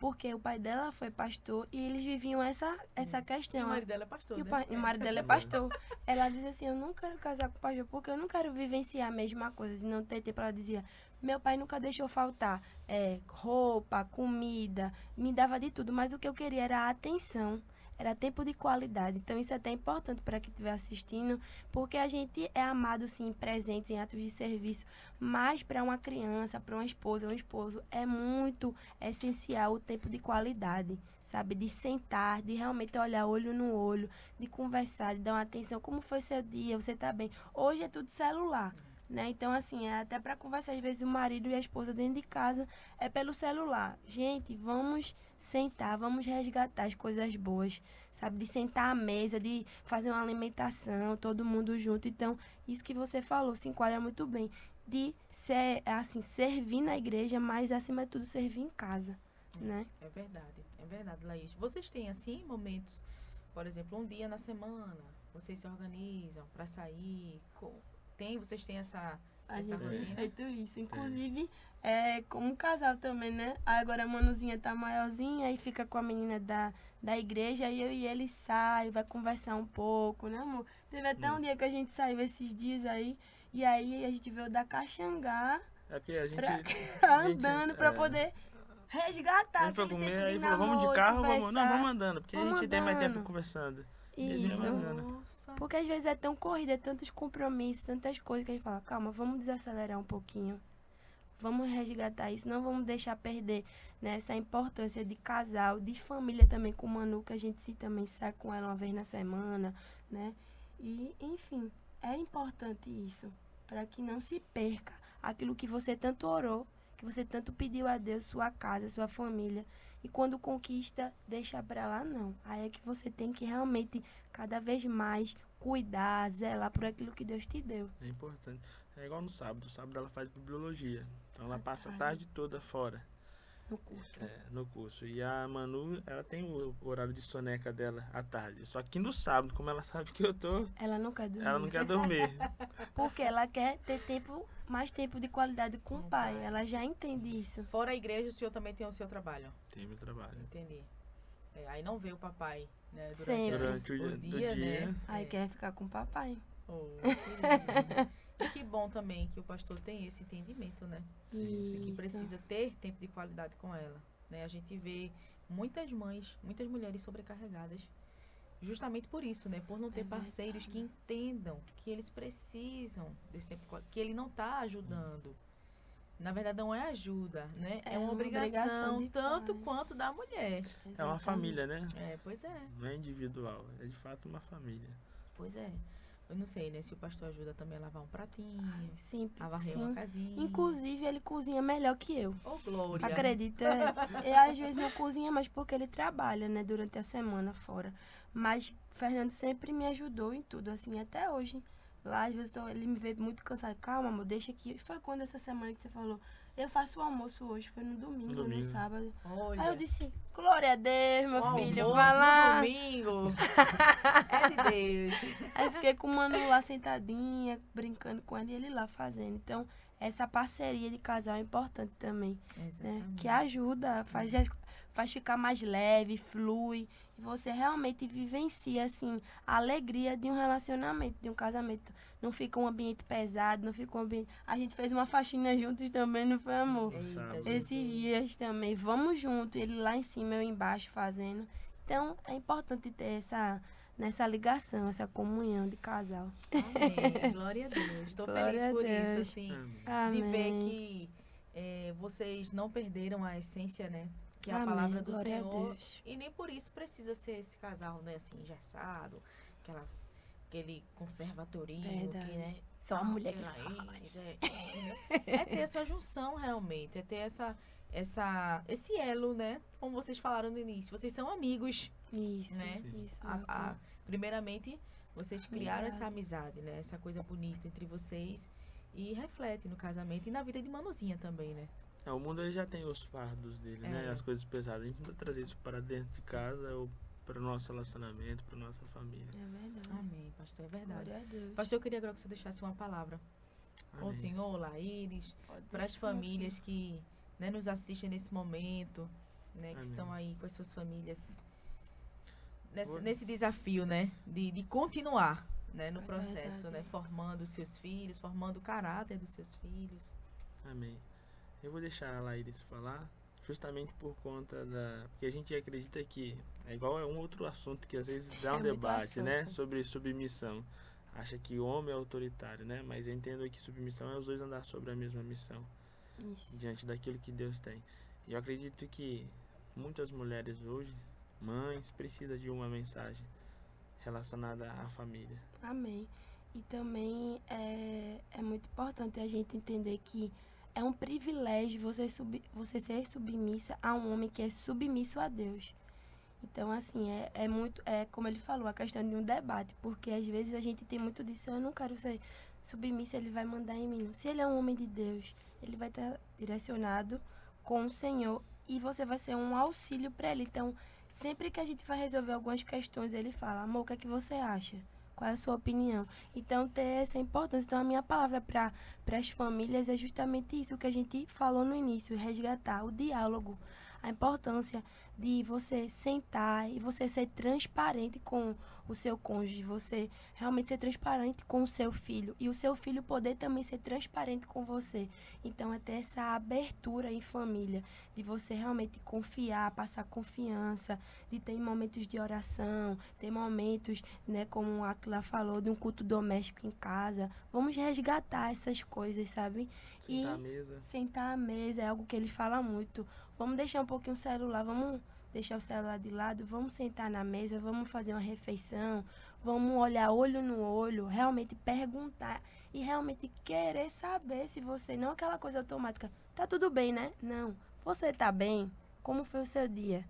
Porque o pai dela foi pastor e eles viviam essa E o questão. marido dela é pastor, E o, né? e o marido dela é pastor. Ela dizia assim, eu não quero casar com o pastor porque eu não quero vivenciar a mesma coisa. E não ter tempo. Ela dizia, meu pai nunca deixou faltar roupa, comida, me dava de tudo. Mas o que eu queria era a atenção. Era tempo de qualidade. Então, isso é até importante para quem estiver assistindo, porque a gente é amado, sim, presentes em atos de serviço, mas para uma criança, para uma esposa, um esposo, é muito essencial o tempo de qualidade, sabe? De sentar, de realmente olhar olho no olho, de conversar, de dar uma atenção. Como foi seu dia? Você tá bem? Hoje é tudo celular. né? Então, assim, é até para conversar, às vezes, o marido e a esposa dentro de casa é pelo celular. Gente, vamos sentar, vamos resgatar as coisas boas, sabe? De sentar à mesa, de fazer uma alimentação, todo mundo junto. Então, isso que você falou se enquadra muito bem. De ser, assim, servir na igreja, mas, acima de tudo, servir em casa, né? É verdade, Laís. Vocês têm, assim, momentos, por exemplo, um dia na semana, vocês se organizam para sair? Vocês têm essa A essa gente tem rotina? feito isso. Inclusive, como casal também, né? Aí agora a Manuzinha tá maiorzinha, aí fica com a menina da igreja, aí eu e ele sai, vai conversar um pouco, né, amor? Teve até um dia que a gente saiu esses dias aí, e aí a gente veio da Caxangá É porque a gente. andando pra poder resgatar A gente foi aquele comer, tempo aí de falou, vamos de namoro, carro, vamos. Não, conversar. vamos andando, porque a Vamos gente tem mais tempo andando. conversando. E a gente Isso. vai andando. Nossa. Porque às vezes é tão corrida, é tantos compromissos, tantas coisas que a gente fala, calma, vamos desacelerar um pouquinho. Vamos resgatar isso, não vamos deixar perder, né, essa importância de casal, de família também com o Manu, que a gente também sai com ela uma vez na semana, né? E, enfim, é importante isso, para que não se perca aquilo que você tanto orou, que você tanto pediu a Deus, sua casa, sua família. E quando conquista, deixa pra lá, não. Aí é que você tem que realmente, cada vez mais, cuidar, zelar por aquilo que Deus te deu. É importante. É igual no sábado. No sábado ela faz bibliologia. Então ela À passa a tarde. tarde toda fora, No curso. no curso. E a Manu, ela tem o horário de soneca dela à tarde. Só que no sábado, como ela sabe que eu tô, Ela não quer dormir. ela não quer dormir. Porque ela quer ter mais tempo de qualidade com o Com o pai. pai. Ela já entende isso. Fora a igreja, o senhor também tem o seu trabalho. Tem meu trabalho. Entendi. Aí não vê o papai, né? Sempre. Durante o dia, né? Aí quer ficar com o papai. Oh, que lindo. E que bom também que o pastor tem esse entendimento, né? Sim, Que Isso. precisa ter tempo de qualidade com ela, né? A gente vê muitas mães, muitas mulheres sobrecarregadas, justamente por isso, né? Por não ter parceiros que entendam que eles precisam desse tempo, que ele não está ajudando. Na verdade, não é ajuda, né? É uma obrigação de tanto pai. quanto da mulher. É uma família, né? Pois é. Não é individual. É de fato uma família. Pois é. Eu não sei, né? Se o pastor ajuda também a lavar um pratinho, Sim, a varrer sim. uma casinha. Inclusive, ele cozinha melhor que eu. Ô, Glória. Acredita? Eu às vezes não cozinha mais porque ele trabalha, né? Durante a semana fora. Mas Fernando sempre me ajudou em tudo, assim, até hoje. Lá, às vezes, ele me vê muito cansado. Calma, amor, deixa aqui. Foi quando essa semana que você falou? Eu faço o almoço hoje, foi no domingo, No domingo. no sábado. Olha. Aí eu disse, glória a Deus, meu o filho, almoço vai lá. no domingo. É de Deus. Aí fiquei com o Manu lá sentadinha, brincando com ele e ele lá fazendo. Então, essa parceria de casal é importante também, né? Exatamente. Que ajuda, faz ficar mais leve, flui. E você realmente vivencia, assim, a alegria de um relacionamento, de um casamento. Não fica um ambiente pesado, não fica um ambiente... A gente fez uma faxina juntos também, não foi, amor? Eita, Sábado. Esses Jesus. dias também, vamos junto, ele lá em cima, eu embaixo fazendo. Então, é importante ter nessa ligação, essa comunhão de casal. Amém. Glória a Deus. Estou Glória feliz a por Deus. isso, assim. Amém. De ver Amém. que vocês não perderam a essência, né? Que é a Amém. palavra do Glória a Senhor. Deus. E nem por isso precisa ser esse casal, né? Assim, engessado. Aquele conservadorismo Verdade. que, né? Só a mulher que Laís, é ter essa junção, realmente. É ter esse elo, né? Como vocês falaram no início. Vocês são amigos. Isso, Né? isso. Primeiramente, vocês criaram Amizade. essa amizade, né? Essa coisa bonita entre vocês. E reflete no casamento e na vida de Manuzinha também, né? O mundo ele já tem os fardos dele, né? É. As coisas pesadas. A gente não vai trazer isso para dentro de casa ou para o nosso relacionamento, para nossa família. É verdade. Amém, pastor, é verdade. Glória a Deus. Pastor, eu queria agora que você deixasse uma palavra ao Amém. senhor, Laíris, Pode para as deixar, meu famílias que, né, nos assistem nesse momento, né? Que Amém. estão aí com as suas famílias Vou- nesse desafio, né? De continuar, né, no É processo, verdade. né? Formando os seus filhos, formando o caráter dos seus filhos. Amém. Eu vou deixar a Laíris falar, justamente por conta da... Porque a gente acredita que é igual a um outro assunto que às vezes dá um É muito debate, né? assunto. Sobre submissão. Acha que o homem é autoritário, né? Mas eu entendo que submissão é os dois andar sobre a mesma missão, Isso. diante daquilo que Deus tem. E eu acredito que muitas mulheres hoje, mães, precisam de uma mensagem relacionada à família. Amém. E também é muito importante a gente entender que é um privilégio você ser submissa a um homem que é submisso a Deus. Então, assim, é como ele falou, a questão de um debate, porque às vezes a gente tem muito disso, eu não quero ser submissa, ele vai mandar em mim. Não. Se ele é um homem de Deus, ele vai estar direcionado com o Senhor e você vai ser um auxílio para ele. Então, sempre que a gente vai resolver algumas questões, ele fala, amor, o que é que você acha? Qual é a sua opinião? Então, ter essa importância. Então, a minha palavra para as famílias é justamente isso que a gente falou no início, resgatar o diálogo, a importância de você sentar e você ser transparente com o seu cônjuge, você realmente ser transparente com o seu filho e o seu filho poder também ser transparente com você. Então, é ter essa abertura em família, de você realmente confiar, passar confiança, de ter momentos de oração, ter momentos, né, como a Aquila falou, de um culto doméstico em casa. Vamos resgatar essas coisas, sabe? Sentar à mesa. Sentar à mesa é algo que ele fala muito. Vamos deixar um pouquinho o celular, vamos deixar o celular de lado, vamos sentar na mesa, vamos fazer uma refeição, vamos olhar olho no olho, realmente perguntar e realmente querer saber se você, não aquela coisa automática, tá tudo bem, né? Não, você tá bem? Como foi o seu dia?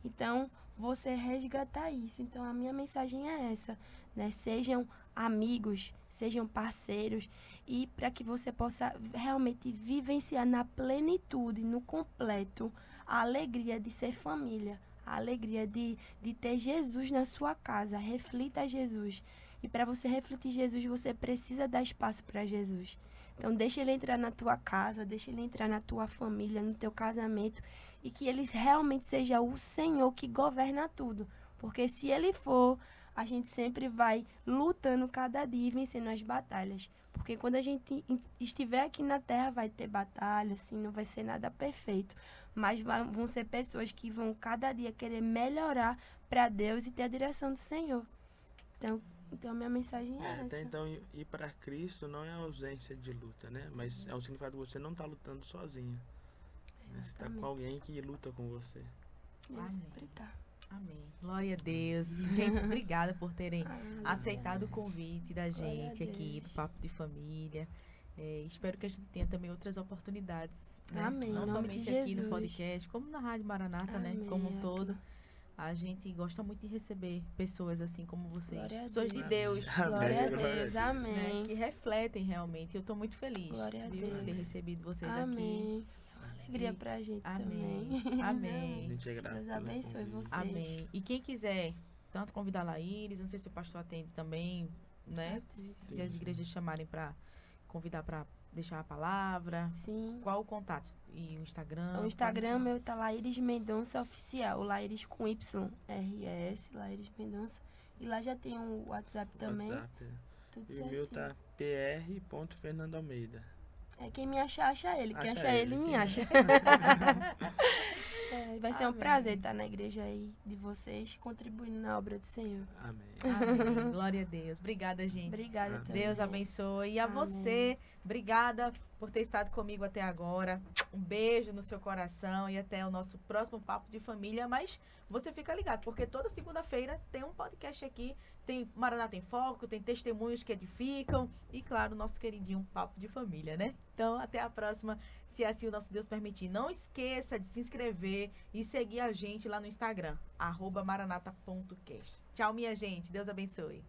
Então, você resgatar isso. Então, a minha mensagem é essa, né? Sejam amigos, sejam parceiros e para que você possa realmente vivenciar na plenitude, no completo, a alegria de ser família, a alegria de ter Jesus na sua casa. Reflita Jesus. E para você refletir Jesus, você precisa dar espaço para Jesus. Então, deixa ele entrar na tua casa, deixa ele entrar na tua família, no teu casamento, e que ele realmente seja o Senhor que governa tudo. Porque se ele for, a gente sempre vai lutando cada dia e vencendo as batalhas. Porque quando a gente estiver aqui na terra, vai ter batalha, assim, não vai ser nada perfeito. Mas vão ser pessoas que vão cada dia querer melhorar para Deus e ter a direção do Senhor. Então minha mensagem é essa. Até então, ir para Cristo não é a ausência de luta, né? Mas é o significado de você não estar lutando sozinho. Né? Você está com alguém que luta com você. Ele sempre tá. Amém. Glória a Deus. Gente, obrigada por terem aceitado o convite da gente aqui do Papo de Família. Espero que a gente tenha também outras oportunidades. Né? Amém. Não somente de aqui Jesus. no podcast, como na Rádio Maranata, Amém, né? Como um todo. A gente gosta muito de receber pessoas assim como vocês. Pessoas de Deus. Glória a Deus. Amém. Né? Que refletem realmente. Eu estou muito feliz de ter recebido vocês Amém. aqui. É uma alegria pra gente Amém. também. Amém. Deus abençoe vocês. Amém. E quem quiser, tanto convidar a Laíris, não sei se o pastor atende também, né? Se as igrejas chamarem para convidar para deixar a palavra. Sim. Qual o contato? E o Instagram? O Instagram meu tá Laíris Mendonça Oficial. O Laíris com Y, R-E-S, Laíris Mendonça. E lá já tem um WhatsApp também. WhatsApp. Tudo E certinho. o meu tá pr.fernandalmeida. Quem me achar, acha ele. Quem achar ele, me acha. Vai ser um prazer estar na igreja aí de vocês, contribuindo na obra do Senhor. Amém. Amém. Glória a Deus. Obrigada, gente. Obrigada também. Deus abençoe. E a você, obrigada por ter estado comigo até agora. Um beijo no seu coração e até o nosso próximo Papo de Família. Mas você fica ligado, porque toda segunda-feira tem um podcast aqui. Tem Maranata em Foco, tem testemunhos que edificam e, claro, o nosso queridinho Papo de Família, né? Então, até a próxima, se assim o nosso Deus permitir. Não esqueça de se inscrever e seguir a gente lá no Instagram, @maranata.cast. Tchau, minha gente. Deus abençoe.